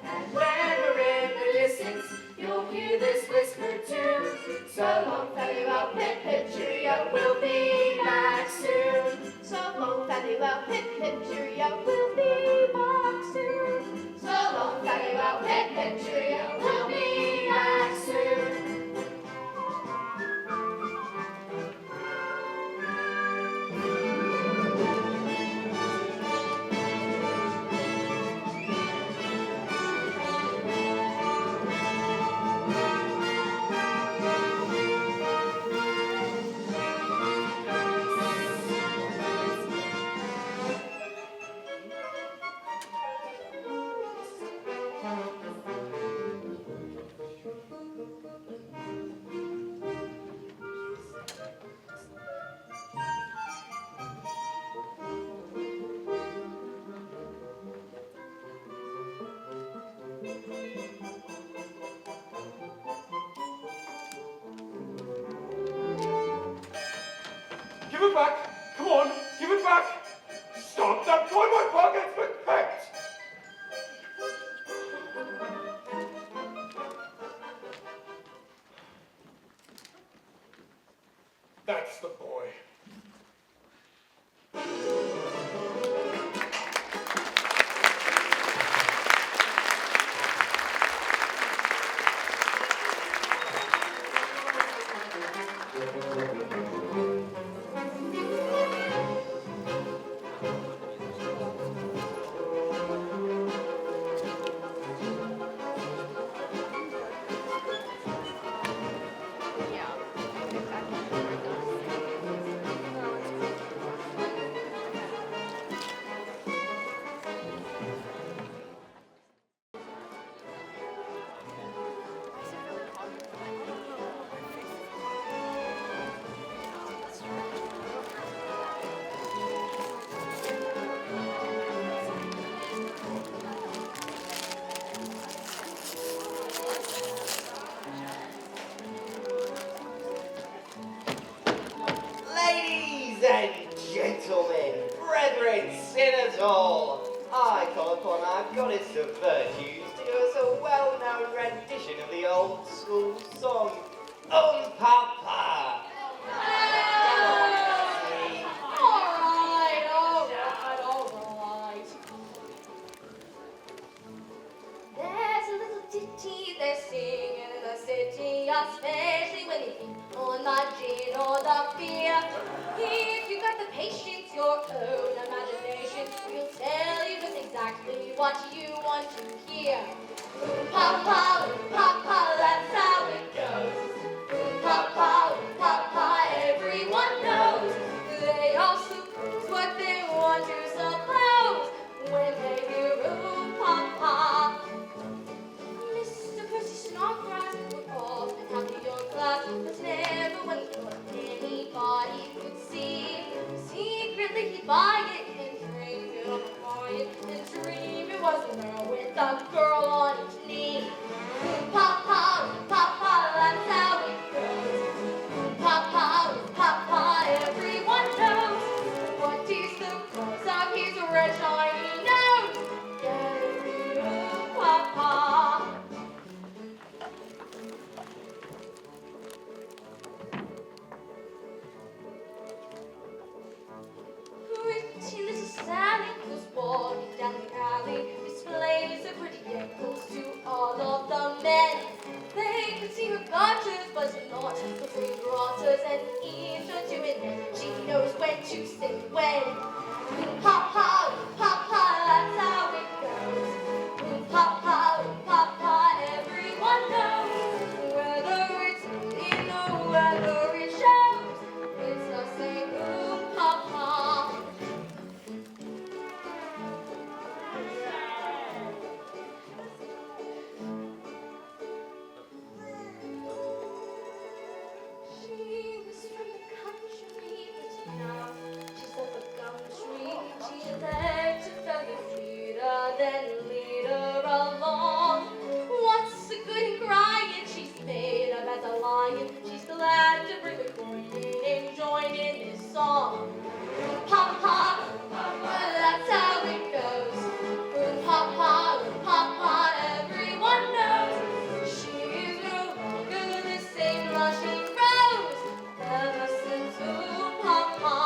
And when we're in the distance, you'll hear this whispered tune. So long, farewell, pip pip cheerio. We'll be back soon. So long, farewell, pip pip cheerio. We'll be back soon. So long, farewell, pip pip cheerio. We'll be back soon. Give it back! Come on, give it back! Stop that boy, my pocket's been picked! That's the boy. Ladies and gentlemen, brethren, sinners all, I call upon our goddess of virtues to give us a well-known rendition of the old school song, Papa. There's a little ditty they're singing in the city, especially when you think on the gin or the beer. If you got the patience, your own imagination will tell you what you want to hear. Papa, papa, that's how it goes. Papa, papa, everyone knows. They all suppose what they want to suppose when they hear papa. Mr. Percy Snodgrass would often have the young class, but never when he thought anybody could see. Secretly he'd buy it and drink it on the quiet and dream it was a girl with a girl on each knee. Papa, papa, that's how it goes. Papa, papa, everyone knows what is the cause of his red shiny nose. Get it, papa. Pretty little Sally was walking down the alley, displays her pretty ankles to all of the men. They could see her garters, but not between grottos and eaves are to an end. She knows when to say when. Papa, papa, that's how it goes. Papa, papa, everyone knows. Whether it's in or whether it shows, it's the same papa. She was from the country, but now she's up a gum tree. She legs her feather sweeter than lead her along. What's the good in crying? She's made up as a lion. She's glad to bring the coin in and join in this song. Papa, papa, that's how it goes. Papa, papa, everyone knows. She is no longer the same blushing rose. Ever since papa.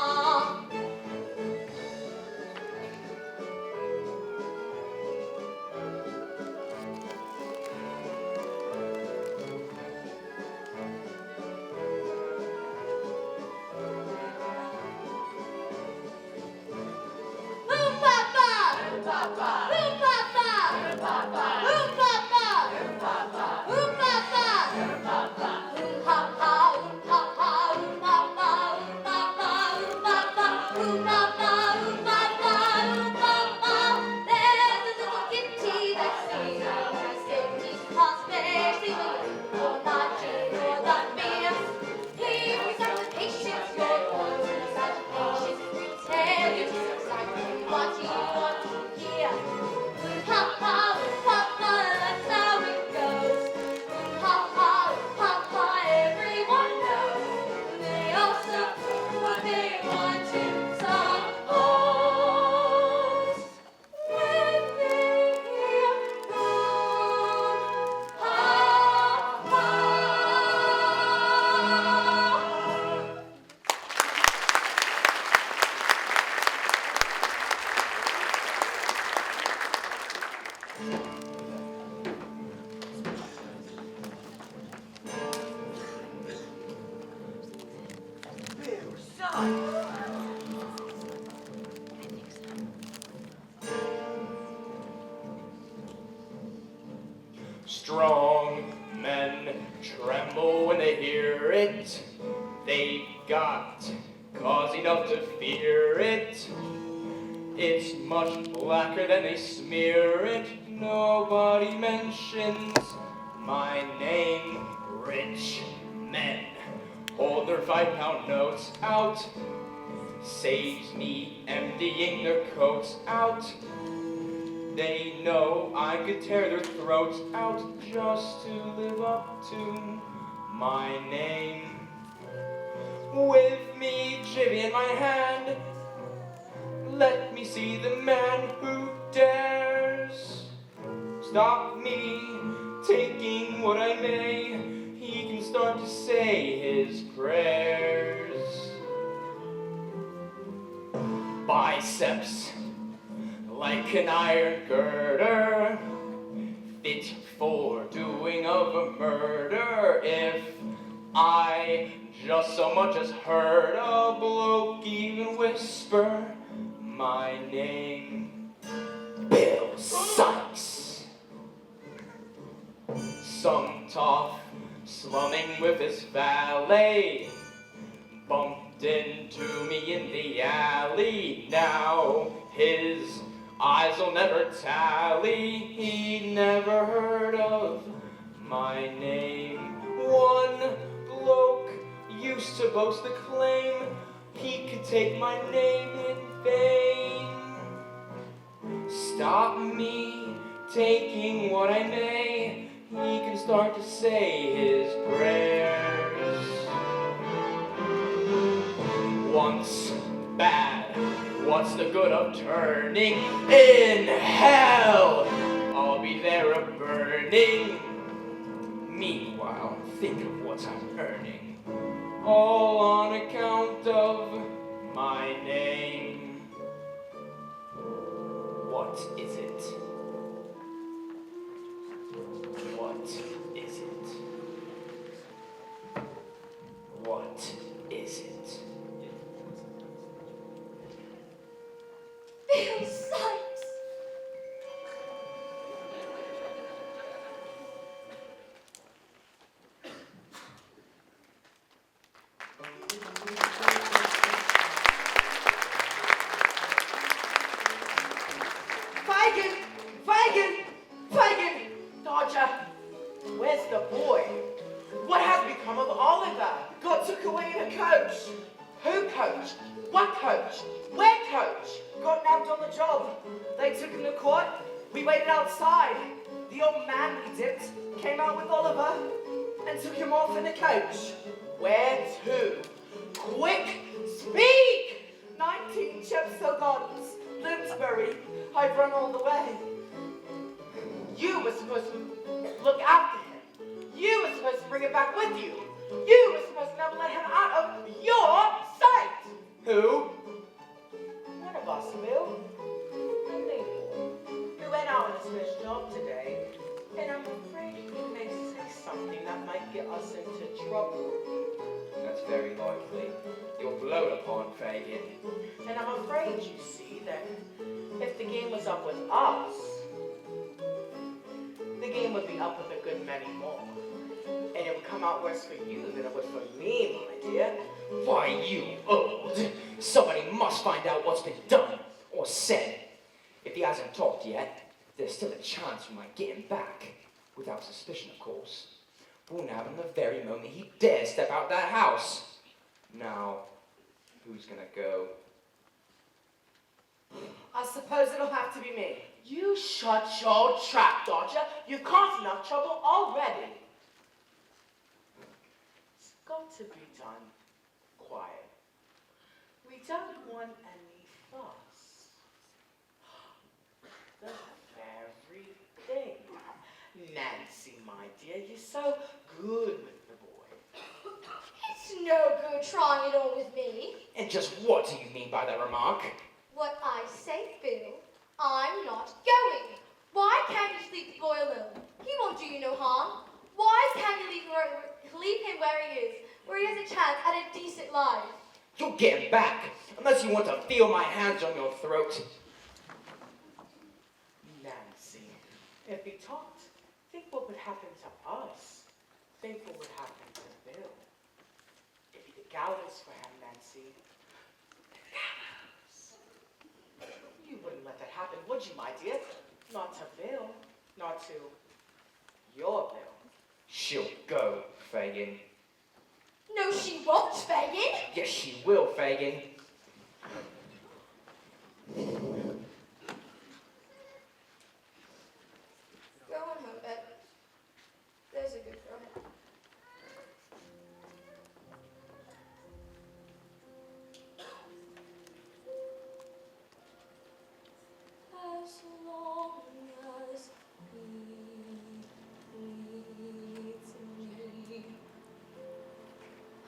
Strong men tremble when they hear it. They've got cause enough to fear it. It's much blacker than they smear it. Nobody mentions my name. Rich men hold their 5-pound notes out. Saves me emptying their coats out. They know I could tear their throats out just to live up to my name. With me jivvy in my hand, let me see the man who dares stop me taking what I may. He can start to say his prayers. Biceps like an iron girder, fit for doing of a murder. If I just so much as heard a bloke even whisper my name, Bill playing with his valet. Bumped into me in the alley. Now his eyes will never tally. He never heard of my name. One bloke used to boast the claim he could take my name in vain. Stop me taking what I may. He can start to say his prayers. Once bad, what's the good of turning? In hell, I'll be there a burning. Meanwhile, think of what I'm earning, all on account of my name. What is it? What is it? What is it? Bill Sykes! Fagin! Fagin! Fagin! Dodger, where's the boy? What has become of Oliver? Got took away in a coach. Who coach? What coach? Where coach? Got nabbed on the job. They took him to court. We waited outside. The old man we dipped came out with Oliver and took him off in a coach. Where to? Quick, speak! 19 Chepstow Gardens, Bloomsbury. I've run all the way. You were supposed to look after him. You were supposed to bring him back with you. You were supposed to never let him out of your sight. Who? None of us, Bill. A neighbor who went out on his first job today, and I'm afraid he may say something that might get us into trouble. That's very likely. You're blown upon, Fagin. And I'm afraid, you see, that if the game was up with us, the game would be up with a good many more. And it would come out worse for you than it would for me, my dear. Why, you old. Somebody must find out what's been done or said. If he hasn't talked yet, there's still a chance we might get him back. Without suspicion, of course. We'll nab him the very moment he dares step out that house. Now, who's gonna go? I suppose it'll have to be me. You shut your trap, Dodger. You've caused enough trouble already. It's got to be done quiet. We don't want any fuss. The very thing. Nancy, my dear, you're so good with the boy. It's no good trying it on with me. And just what do you mean by that remark? What I say, Bill, I'm not going. Why can't you leave the boy alone? He won't do you no harm. Why can't you leave him where he is, where he has a chance at a decent life? You'll get him back, unless you want to feel my hands on your throat. Nancy, if he talked, think what would happen to us. Think what would happen to Bill. It'd be the gallows for him, Nancy. The gallows. You wouldn't let that happen, would you, my dear? Not to Bill. Not to your Bill. She'll go, Fagin. No, she won't, Fagin. Yes, she will, Fagin. Go on home, Bet. There's a good girl. As long as he needs me.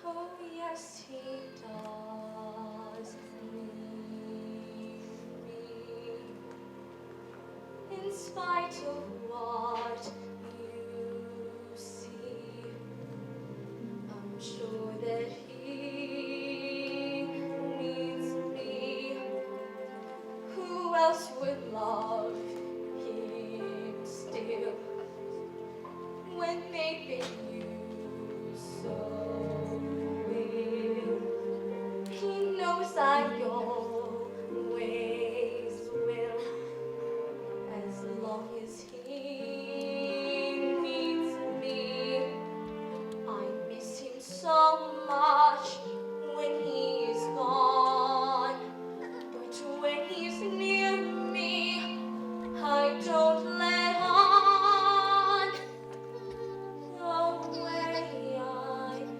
Oh, yes, he does need me. In spite of what you see, I'm sure that he needs me. Who else would love him still when they've been used so will. He knows I always will, as long as he needs me. I miss him so much when he's gone, but when he's near me, I don't let on the way I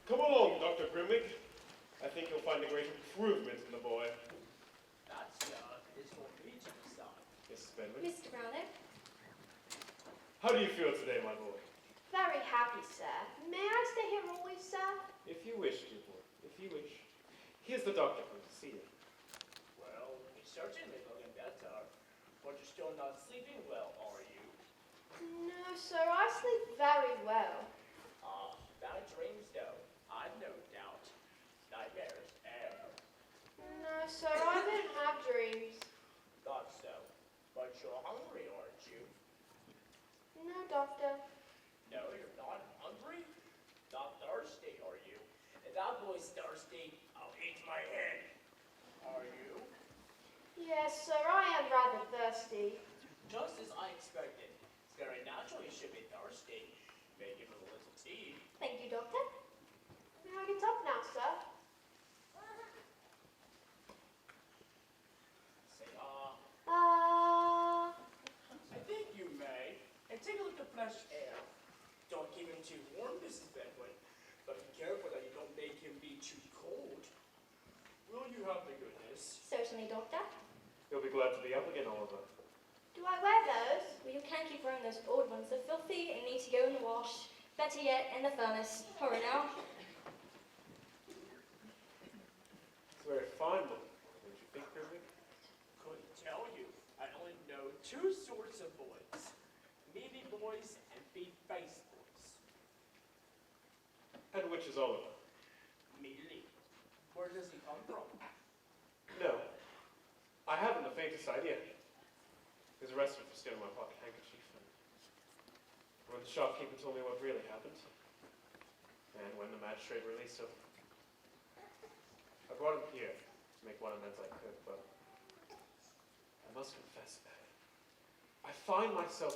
Come along, Dr. Grimwig. I think you'll find a great improvement in the boy. That, is for me to decide. Mrs. Bedford. Mr. Browning? How do you feel today, my boy? Very happy, sir. May I stay here always, sir? If you wish, dear boy, if you wish. Here's the doctor come to see you. Well, you're certainly looking better. But you're still not sleeping well, are you? No, sir, I sleep very well. Ah, bad dreams, though. I've no doubt. Nightmares, No, sir, I don't have dreams. Thought so. But you're hungry, aren't you? No, doctor. No, you're not hungry? Not thirsty, are you? If that boy's thirsty, I'll eat my head. Are you? Yes, sir, I am rather thirsty. Just as I expected. It's very natural you should be thirsty. May give him a little tea. Thank you, Doctor. May I get up now, sir? Say, I think you may. And take a look at fresh air. Don't keep him too warm, Mrs. Bedford. But be careful that you don't make him be too cold. Will you have the goodness? Certainly, Doctor. You'll be glad to be up again, Oliver. Do I wear those? Well, you can't keep wearing those old ones. They're filthy and need to go in the wash. Better yet, in the furnace. Hurry now. It's very fine looking, don't you think, Grimwig? Couldn't tell you. I only know two sorts of boys. Mealy boys and big-faced boys. And which is Oliver? Mealy. Where does he come from? No. I haven't the faintest idea. He was arrested for stealing my pocket handkerchief. And when the shopkeeper told me what really happened, and when the magistrate released him, I brought him here to make what amends I could, but I must confess that I find myself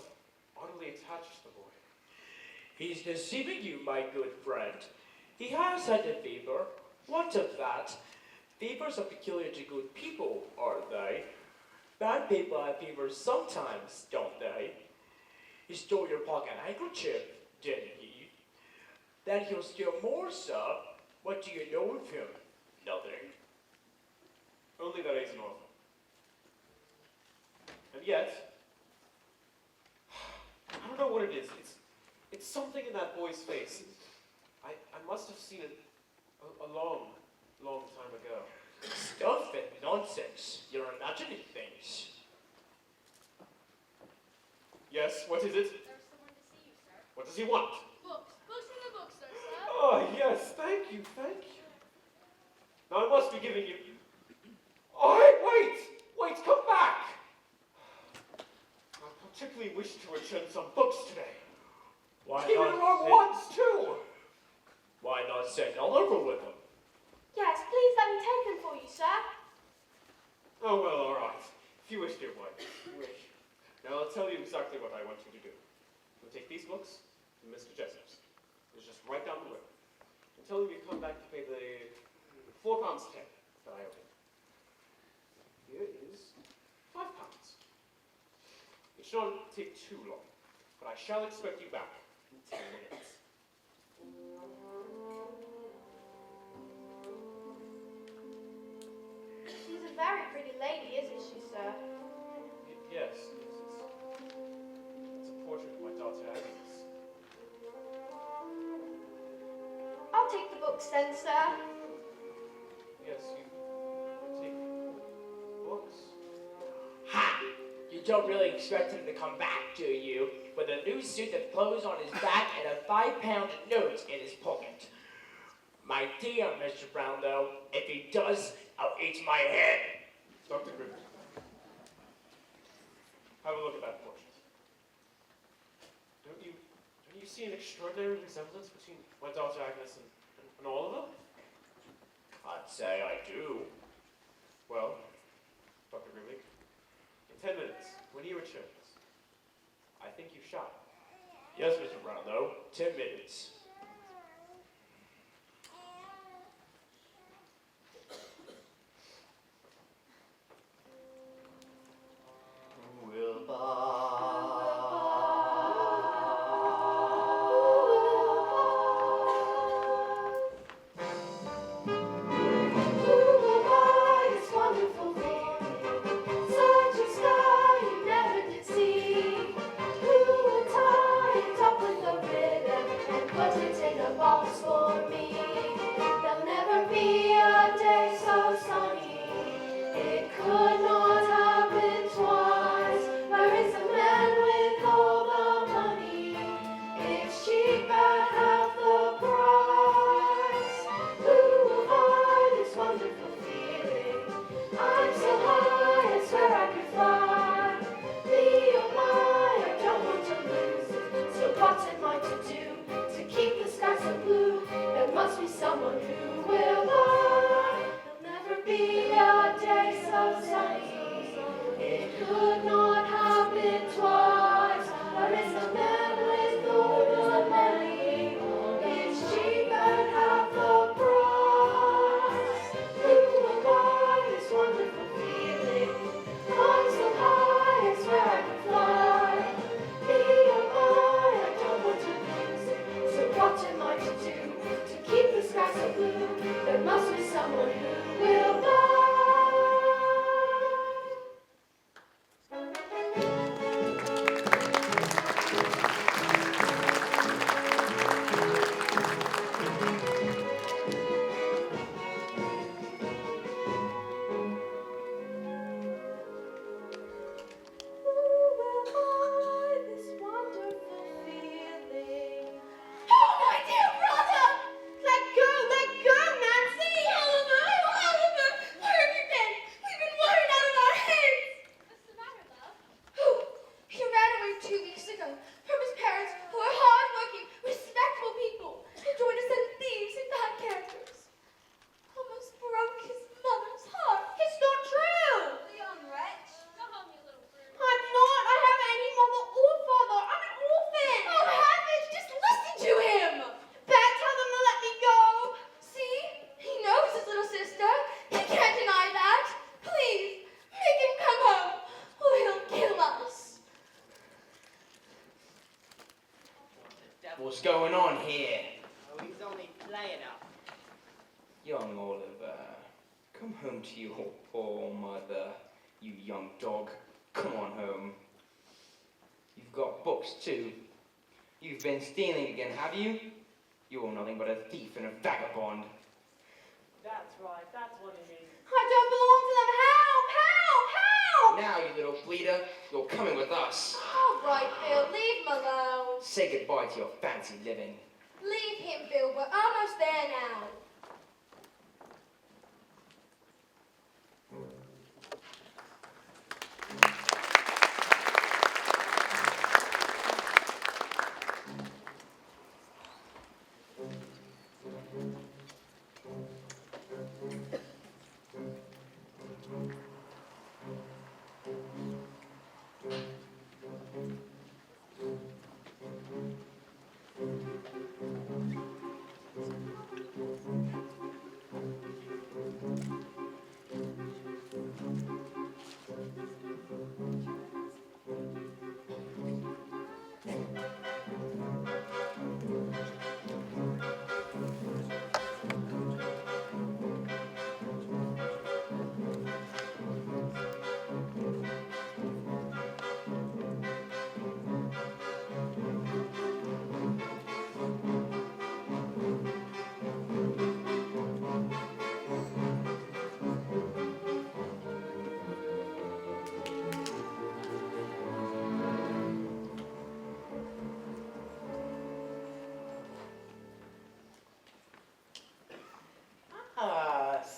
utterly attached to the boy. He's deceiving you, my good friend. He has had a fever. What of that? Fevers are peculiar to good people, are they? Bad people have fevers sometimes, don't they? He stole your pocket handkerchief, didn't he? Then he'll steal more, sir. What do you know of him? Nothing. Only that he's an orphan. And yet, I don't know what it is. It's something in that boy's face. I must have seen it a long time ago. Stuff and nonsense. You're imagining things. Yes, what is it? There's someone to see you, sir. What does he want? Books. Books in the bookstore, sir. Oh, yes, thank you, thank you. Now I must be giving you... Oh, hey, wait, come back. I particularly wish to return some books today. Why Even the wrong ones, too. Why not send Oliver with them? Yes, please let me take them for you, sir. Oh, well, all right. If you wish, dear boy, if you wish. Now I'll tell you exactly what I want you to do. You'll take these books to Mr. Jessup's. It's just right down the road. And tell him you come back to pay the £4.10 that I owe him. Here is £5. It shall not take too long, but I shall expect you back in 10 minutes. She's a very pretty lady, isn't she, sir? Yes, it's a portrait of my daughter Agnes. I'll take the books then, sir. Yes, you take books? Ha! You don't really expect him to come back, do you? With a new suit of clothes on his back and a £5 note in his pocket. My dear Mr. Brown, though, if he does, I'll eat my head. Dr. Griffin, have a look at that portrait. Don't you see an extraordinary resemblance between my daughter Agnes and Oliver? I'd say I do. Well, Dr. Grimley, in 10 minutes, when he returns, I think you shall. Yes, Mr. Brownlow, 10 minutes. Will This wonderful feeling, such a sky you never did see. Who would tie it up with a ribbon and put it in a box for me? There'll never be a day so sunny, it could not happen twice. Where is the man with all the money? It's cheap at half the price. Who will buy this wonderful feeling? I'm so high, I swear I could fly. Me, oh my, I don't want to lose it. So what am I to do to keep the sky so blue? There must be someone who will buy. There'll never be a day so sunny, it could not happen twice. Where is the man with all the money? It's cheap at half the price. Who will buy this wonderful feeling? I'm so high, I swear I can fly. Me, oh my, I don't want to lose it. So what am I to do to keep the sky so blue? There must be someone who will buy. Who will buy this wonderful feeling? Oh, my dear brother! Let go, Nancy! Oliver, where have you been? We've been worried out of our heads! What's the matter, love? He ran away 2 weeks ago from his parents, who are hard-working, respectable people, and joined a set of thieves and bad characters. Almost broke his mother's heart. It's not true! The young wretch. Go home, you little bird. I'm not. I haven't any mother or father. I'm an orphan. Oh, heavens, just listen to him. Better tell them to let me go. See? He knows his little sister. He can't deny that. Please, make him come home, or he'll kill us. What's going on here? Oh, he's only playing up. Young Oliver, come home to your poor mother, you young dog. Come on home. You've got books too. You've been stealing again, have you? You're nothing but a thief and a vagabond. That's right, that's what it is. I don't belong to them. Help! Help! Help! Now, you little bleeder, you're coming with us. Oh, right, Bill. Leave him alone. Say goodbye to your fancy living. Leave him, Bill. We're almost there now.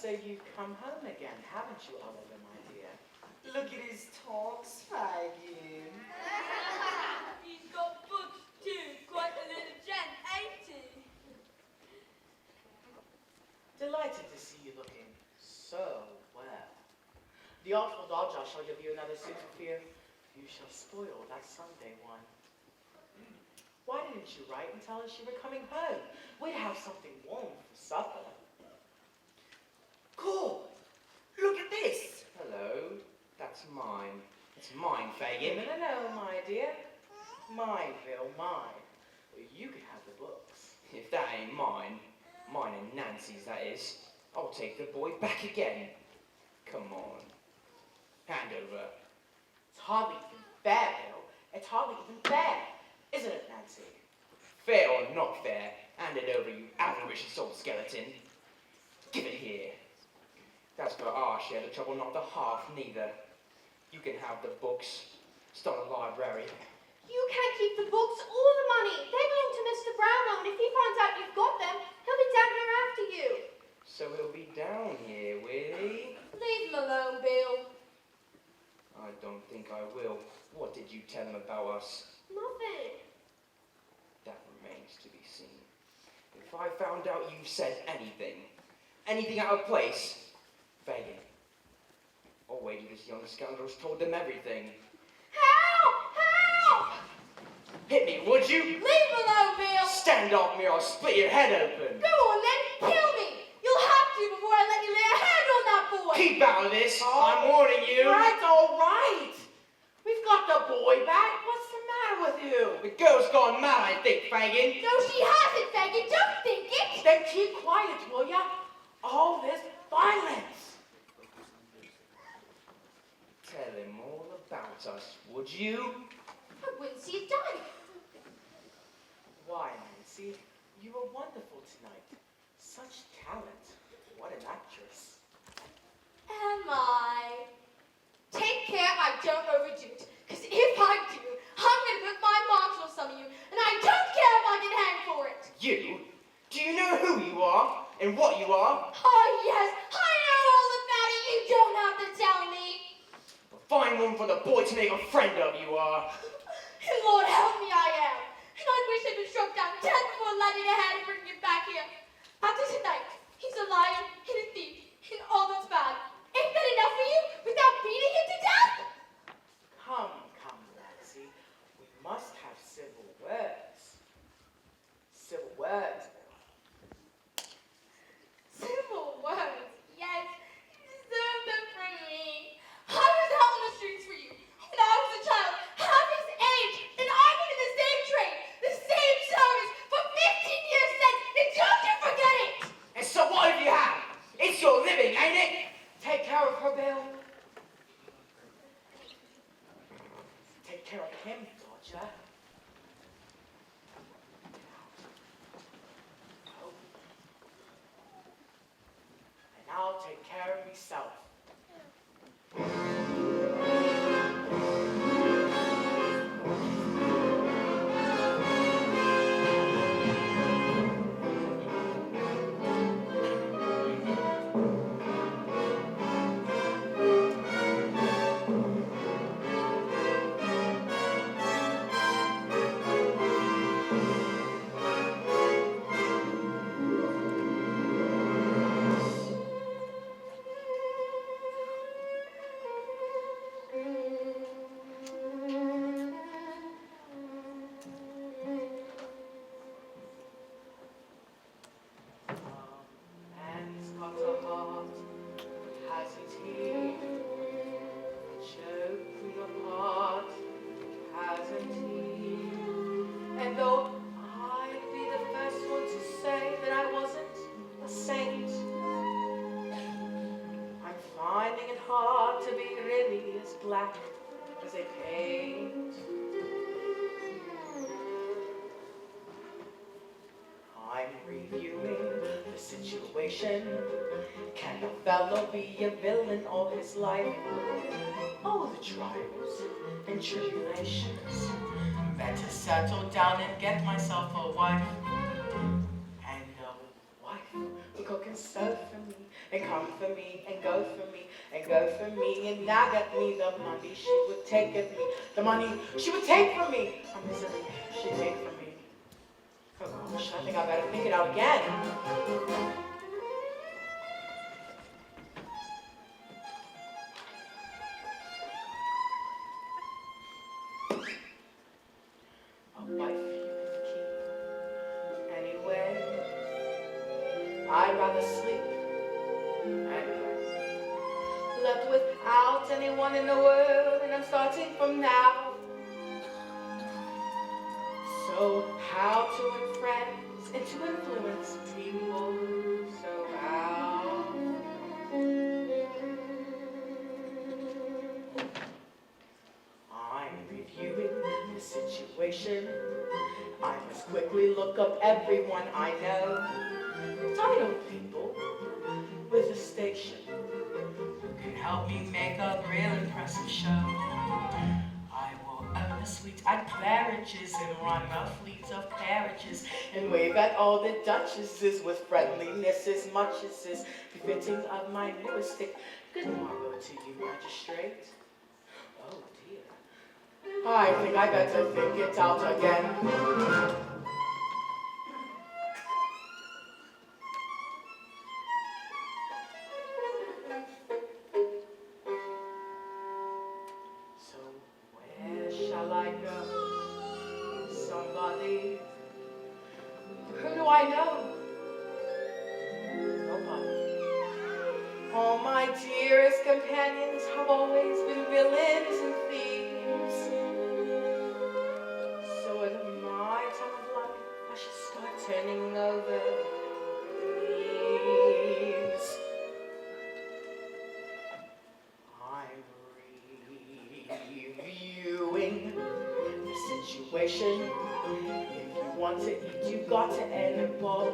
So you've come home again, haven't you, Oliver, my dear? Look at his talks, Fagin. He's got books too, quite a little gent, ain't he? Delighted to see you looking so well. The Artful Dodger shall give you another suit of fear. You shall spoil that Sunday one. Why didn't you write and tell us you were coming home? We'd have something warm for supper. Cool! Look at this! Hello. That's mine. It's mine, Fagin. No, my dear. Mine, Bill, mine. You can have the books. If that ain't mine and Nancy's, that is, I'll take the boy back again. Come on. Hand over. It's hardly even fair, Bill. It's hardly even fair. Isn't it, Nancy? Fair or not fair, hand it over, you avaricious old skeleton. Give it here. That's for our share of the trouble, not the half, neither. You can have the books. Start a library. You can't keep the books or the money. They belong to Mr. Brownlow, and if he finds out you've got them, he'll be down here after you. So he'll be down here, will he? Leave him alone, Bill. I don't think I will. What did you tell him about us? Nothing. That remains to be seen. If I found out you said anything out of place, Fagin, I'll wager this young scoundrel's told them everything. Help! Help! Hit me, would you? Leave him alone, Bill. Stand off me or I'll split your head open. Go on then, kill me. You'll have to before I let you lay a hand on that boy. Keep out of this. I'm warning you. All right. We've got the boy back. What's the matter with you? The girl's gone mad, I think, Fagin. No, she hasn't, Fagin. Don't think it. Then keep quiet, will ya? All this violence. Tell him all about us, would you? I wouldn't see it done. Why, Nancy? You were wonderful tonight. Such talent. What an actress. Am I? Take care I don't overdo it. Because if I do, I'm going to put my marks on some of you. And I don't care if I get hanged for it. You? Do you know who you are and what you are? Oh, yes. I know all about it. You don't have to tell me. A fine one for the boy to make a friend of you are. And Lord help me, I am. And I wish I'd been struck down dead before letting a hand and bringing him back here. After tonight, he's a liar and a thief and all that's bad. Ain't that enough for you without beating him to death? Come, Nancy. We must have civil words. Civil words, Bill. Civil words, yes. You deserve them from me. I was out on the streets for you when I was a child, half his age, and I've been in the same trade, the same service for 15 years since, and don't you forget it! And so what if you have? It's your living, ain't it? Take care of her, Bill. Take care of him, Dodger. Oh. And I'll take care of myself. And though I'd be the first one to say that I wasn't a saint, I'm finding it hard to be really as black as they paint. I'm reviewing the situation. Can a fellow be a villain all his life? Oh, the trials and tribulations. Better settle down and get myself a wife. And a wife who cook and serve for me, and come for me, and go for me, and go for me, and nag at me the money she would take of me. The money she would take from me. A misery she'd take from me. Oh gosh, I think I better think it out again. A wife you could keep anyway. I'd rather sleep anyway. Left without anyone in the world, and I'm starting from now. So how to win friends and to influence people? So how? I'm reviewing the situation. I must quickly look up everyone I know. Title people with a station who can help me make a real impressive show. I will own a suite at Claridge's and run a fleet of carriages and wave at all the duchesses with friendliness as much as is befitting of my new estate. Good morrow to you, magistrate. Oh dear. I think I better think it out again. So where shall I go? Somebody. Who do I know? Nobody. All my dearest companions have always been villains and thieves. So at my time of life, I should start turning over leaves. I'm reviewing the situation. If you want to eat, you've got to end the ball.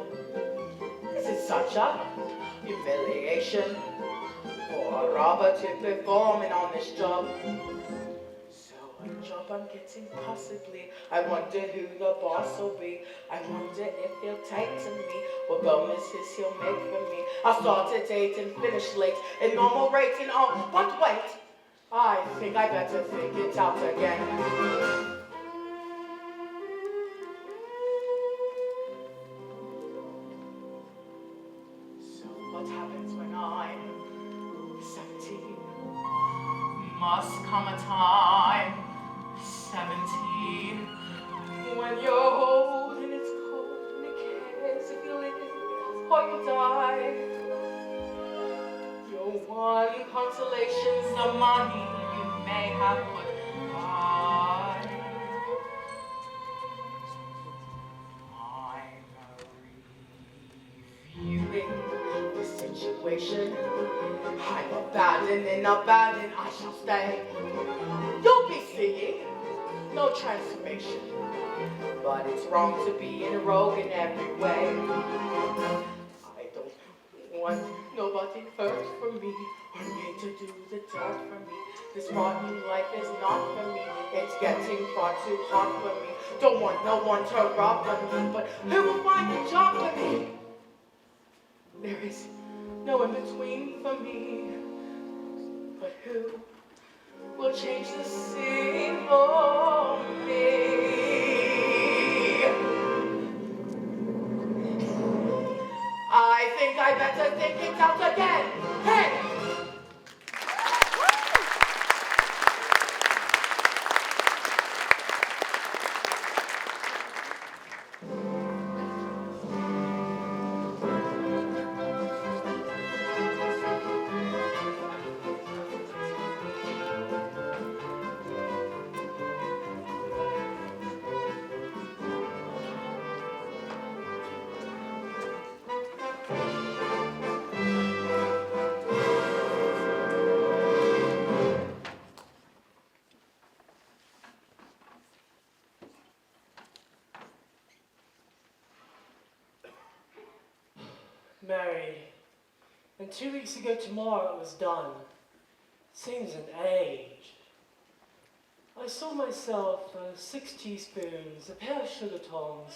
This is such a humiliation for a robber to performing on this job. So a job I'm getting possibly. I wonder who the boss will be. I wonder if he'll take to me what bonuses he'll make for me. I'll start at 8 and finish late at normal rating. Oh, but wait, I think I better think it out again. What happens when I'm 17? Must come a time, 17, when you're old and it's cold and it cares if you live or you die. Your one consolation's the money you may have put by. I'm reviewing the situation. I'm abandoned, I shall stay. You'll be seeing no transformation, but it's wrong to be in a rogue in every way. I don't want nobody hurt for me or me to do the dirt for me. This modern life is not for me. It's getting far too hard for me. Don't want no one to rob me, but who will find a job for me? There is no in between for me, but who will change the scene for me? I think I better think it out again. Hey! married. And 2 weeks ago tomorrow it was done. Seems an age. I saw myself 6 teaspoons, a pair of sugar tongs,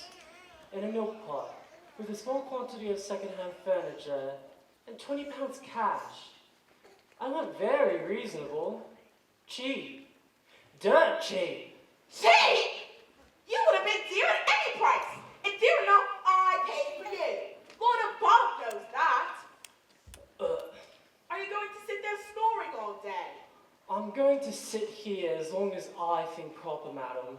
and a milk pot, with a small quantity of second-hand furniture, and £20 cash. I went very reasonable. Cheap. Dirt cheap. Cheap? You would have been dear at any price. And dear enough, I paid for you. Lord above knows that. Are you going to sit there snoring all day? I'm going to sit here as long as I think proper, madam.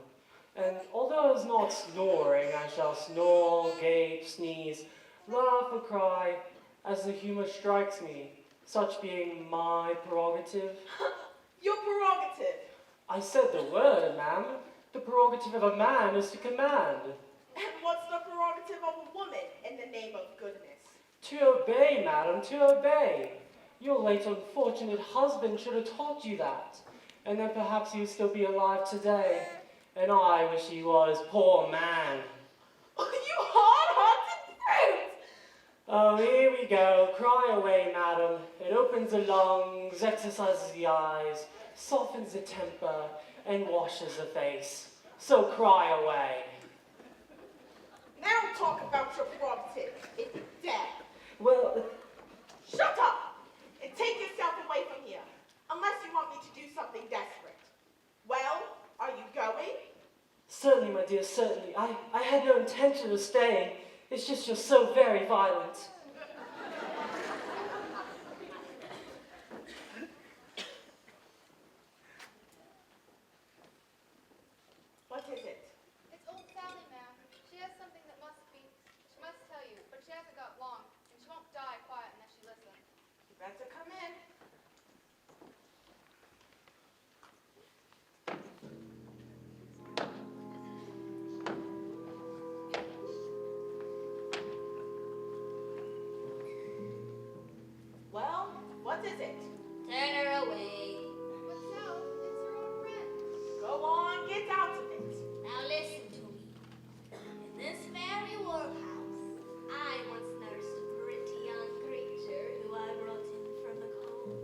And although I was not snoring, I shall snore, gape, sneeze, laugh or cry, as the humour strikes me, such being my prerogative. Your prerogative. I said the word, ma'am. The prerogative of a man is to command. And what's the prerogative of a woman in the name of goodness? To obey, madam, to obey. Your late unfortunate husband should have taught you that. And then perhaps he would still be alive today. And I wish he was, poor man. You hard-hearted brute! Oh, here we go. Cry away, madam. It opens the lungs, exercises the eyes, softens the temper, and washes the face. So cry away. Now talk about your prerogative, if you dare. Well, Shut up! And take yourself away from here. Unless you want me to do something desperate. Well, are you going? certainly, my dear, certainly. I had no intention of staying. It's just you're so very violent. What is it? It's old Sally, ma'am. She has something that she must tell you, but she hasn't got long, and she won't die quiet unless she listens. You better come in. Well, what is it? Turn her away. But Sal, it's your old friend. Go on, get out of it. Now listen to me. In this very workhouse, I once nursed a pretty young creature who I brought in from the cold.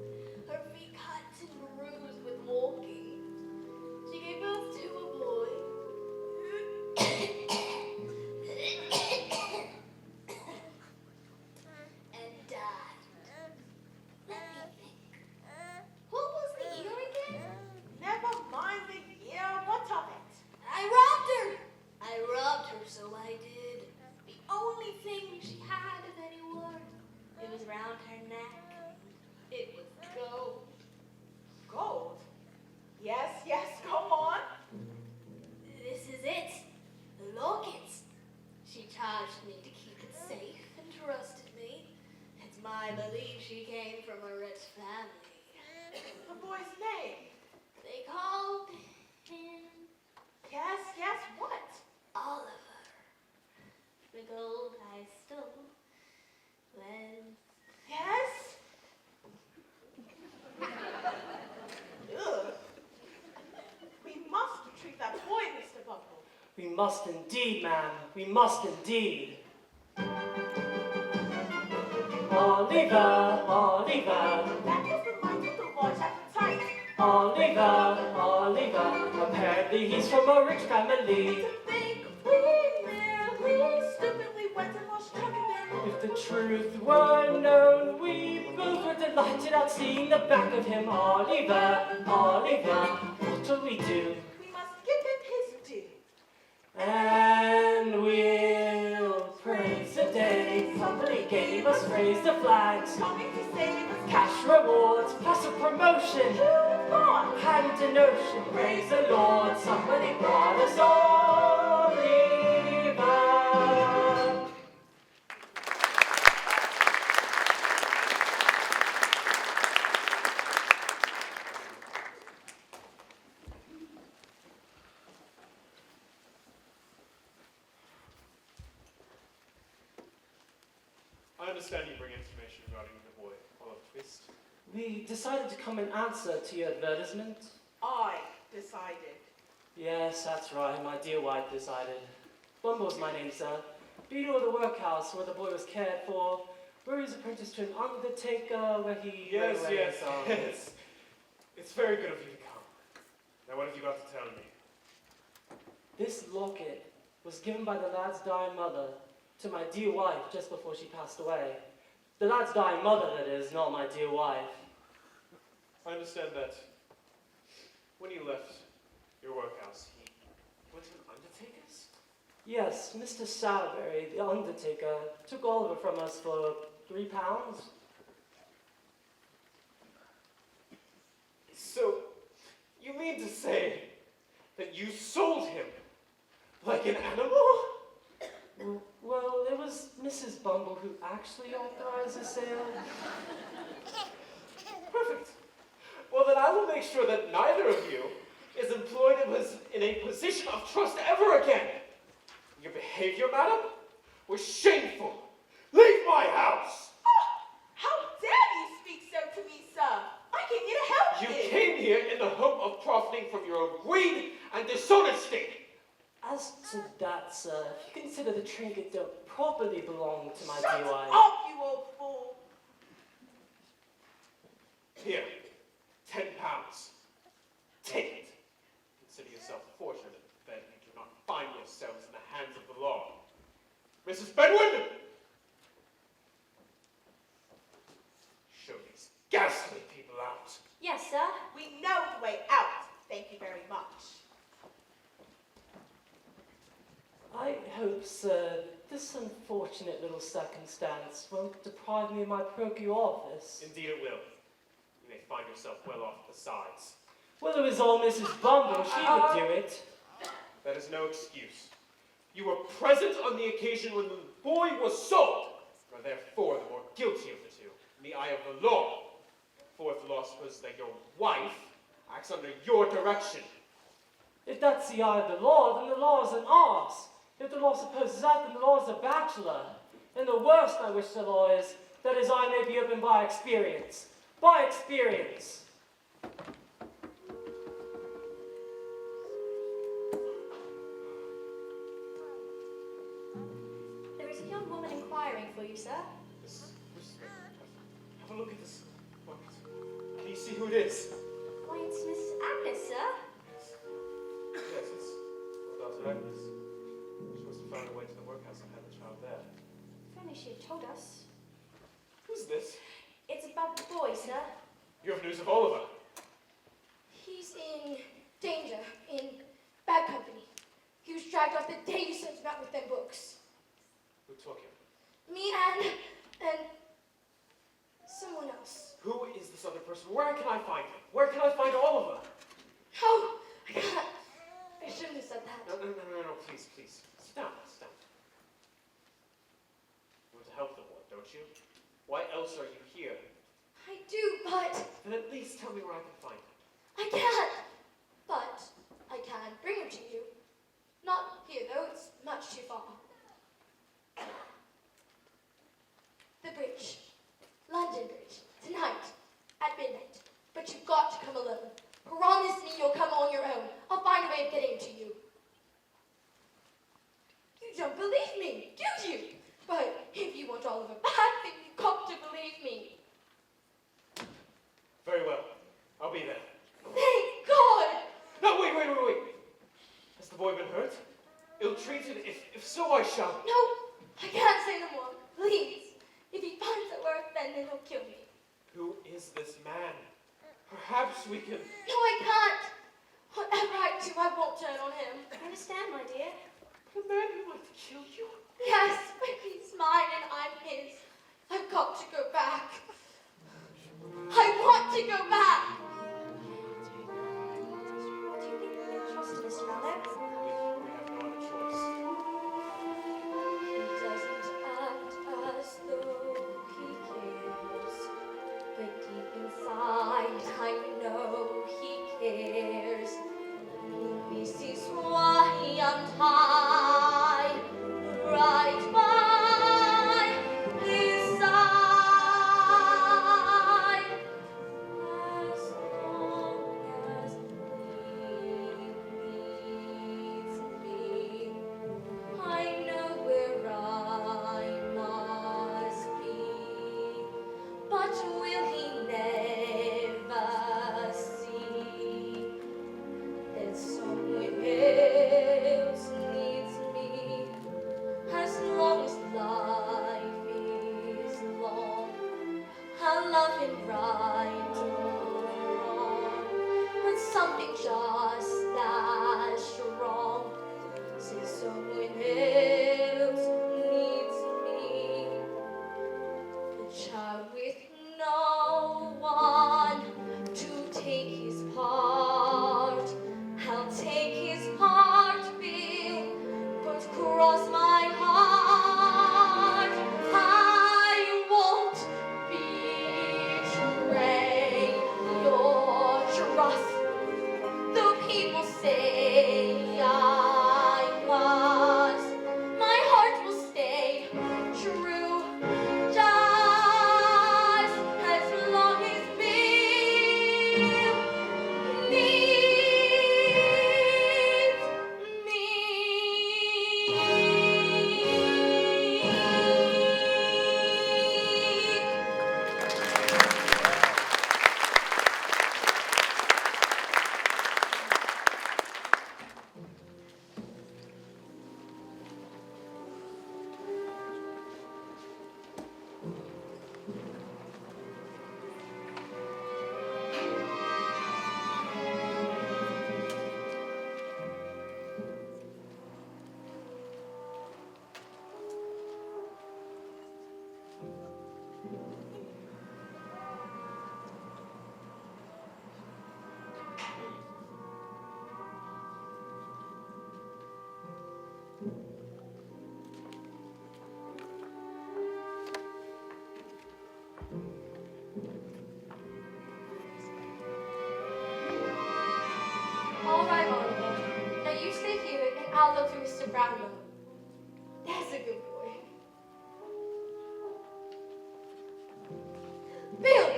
Her feet cut and bruised with walking. She gave birth to a boy. And died. Let me think. What was the year again? Never mind the year. What of it? I robbed her! I robbed her, so I did. The only thing she had of any worth, it was round her neck. It was gold. Gold? Yes, yes, go on. This is it. The locket. She charged me to keep it safe and trusted me. It's my belief she came from a rich family. The boy's name. They called him Yes, yes, what? Oliver. The gold I stole when Yes? Ugh. We must retrieve that boy, Mr. Bumble. We must indeed, ma'am. We must indeed. Oliver, Oliver, That is the mind of the large appetite. Oliver, Oliver. Apparently he's from a rich family. To think we merely stupidly went and lost track of him. If the truth were known, we both were delighted at seeing the back of him. Oliver, Oliver, what'll we do? We must give him his due. And we'll praise the day somebody gave us, raise the flags, Coming to save us. cash rewards, plus a promotion, Gone. and a notion. Praise the Lord, somebody brought us Oliver. I understand you bring information regarding the boy, Oliver Twist. We decided to come in answer to your advertisement. I decided. Yes, that's right, my dear wife decided. Bumble's my name, sir. Beadle of the workhouse where the boy was cared for. where he was apprenticed to an undertaker, where he... Yes, went away. yes, it's very good of you to come. Now what have you got to tell me? This locket was given by the lad's dying mother to my dear wife just before she passed away. The lad's dying mother, that is, not my dear wife. I understand that when you left your workhouse, he went to an undertaker's? Yes, Mr. Salberry, the undertaker, took Oliver from us for £3. So, you mean to say that you sold him like an animal? Well, it was Mrs. Bumble who actually authorized the sale. Perfect. Well, then I will make sure that neither of you is employed in a position of trust ever again. Your behavior, madam, was shameful. Leave my house! How dare you speak so to me, sir? I came here to help you. You came here in the hope of profiting from your own greed and dishonesty. As to that, sir, if you consider the trinket don't properly belong to my Shut dear wife. up, you old fool. Here, £10. Take it. Consider yourself fortunate that you do not find yourselves in the hands of the law. Mrs. Bedford! Show these ghastly people out. Yes, sir. We know the way out. Thank you very much. I hope, sir, that this unfortunate little circumstance won't deprive me of my parochial office. Indeed it will. You may find yourself well off besides. Well, it was all Mrs. Bumble. She would do it. That is no excuse. You were present on the occasion when the boy was sold. You are therefore the more guilty of the two, in the eye of the law. For if the law supposes that your wife acts under your direction. If that's the eye of the law, then the law isn't ours. If the law supposes that, then the law is a bachelor. And the worst I wish the law is that his eye may be opened by experience. By experience. There is a young woman inquiring for you, sir. Have a look at this bucket. Can you see who it is? Why, it's Miss Agnes, sir. Yes, it's my daughter Agnes. She must have found her way to the workhouse and had the child there. If only she had told us. Who's this? It's about the boy, sir. You have news of Oliver. He's in danger, in bad company. He was dragged off the day you sent him out with them books. Who took him? Me and someone else. Who is this other person? Where can I find him? Where can I find Oliver? Oh, I can't. I shouldn't have said that. No, please. Sit down. You want to help the boy, don't you? Why else are you here? I do, but Then at least tell me where I can find him. I can't. But I can bring him to you. Not here, though. It's much too far. The bridge. London Bridge. Tonight. At midnight. But you've got to come alone. Promise me you'll come on your own. I'll find a way of getting to you. You don't believe me, do you? But if you want Oliver back, then you've got to believe me. Very well. I'll be there. Thank God! No, wait. Has the boy been hurt? Ill-treated? If so, I shall. No, I can't say no more. Please. If he finds it worth, then he'll kill me. Who is this man? Perhaps we can... No, I can't. Whatever I do, I won't turn on him. I understand, my dear. The man who wants to kill you? Yes, but he's mine and I'm his. I've got to go back. I want to go back. Do you think we can trust Mr. Mallow? We have no other choice. He doesn't act as though he cares, but deep inside I know he cares. This is why I'm tied right by his side. As long as he Hello to Mr. Brownlow. That's a good boy. Bill!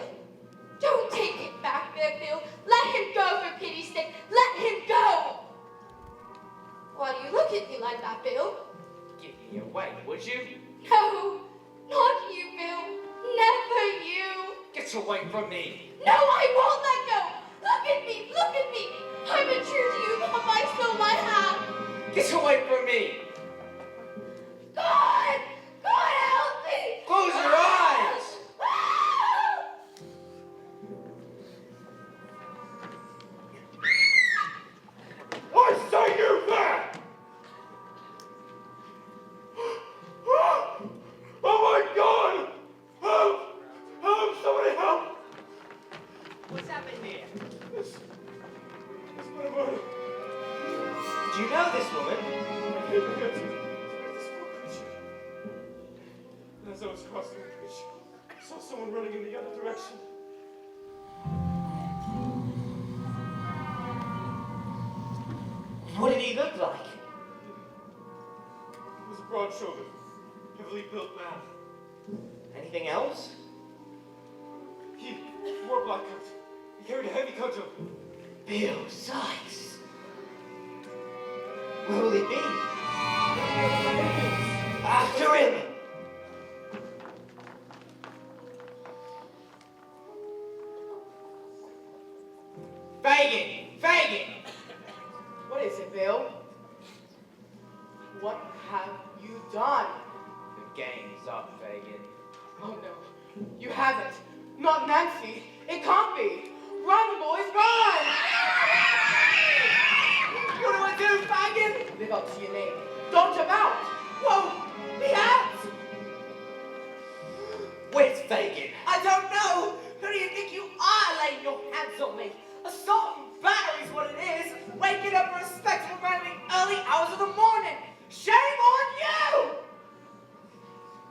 Don't take it back there, Bill. Let him go, for pity's sake. Let him go! Why do you look at me like that, Bill? Give me away, would you? No, not you, Bill. Never you. Get away from me. No, I won't let go. Look at me, look at me. I'm a true to you, all my soul I have. Get away from me. God! God help me! Close your eyes. I say you there! Oh my God! Help! Help! Somebody help! What's happened here? It's my mother. Do you know this woman? I came here to this poor creature. And as I was crossing the bridge, I saw someone running in the other direction. What did he look like? He was a broad-shouldered, heavily built man. Anything else? He wore a black coat. He carried a heavy cudgel. Bill Sykes. Where will he be? After him! Fagin! Fagin! What is it, Bill? What have you done? The game's up, Fagin. Oh no, you haven't. Not Nancy. It can't be. Run, boys, run! What do I do, faggot? Live up to your name. Don't about. Whoa, the ads! Where's Fagin? I don't know. Who do you think you are laying your hands on me? Assault and battery's what it is. Waking up a respectable man in the early hours of the morning. Shame on you!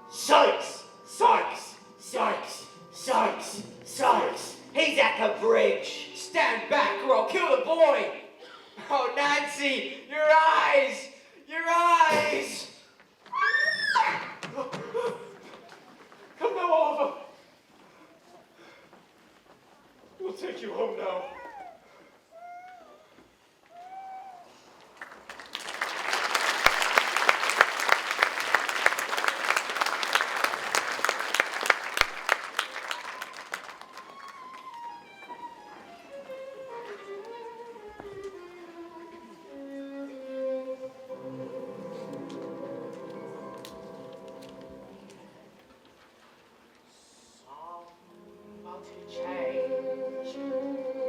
Sykes! Sykes! Sykes! Sykes! Sykes! He's at the bridge! Stand back or I'll kill the boy! Oh, Nancy! Your eyes! Your eyes! Come now, Oliver. We'll take you home now. Change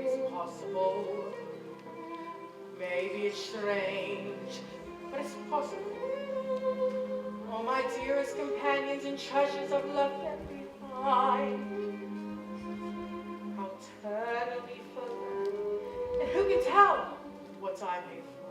is possible. Maybe it's strange, but it's possible. All my dearest companions and treasures of love left behind. I'll turn a leaf of and who can tell what I may find?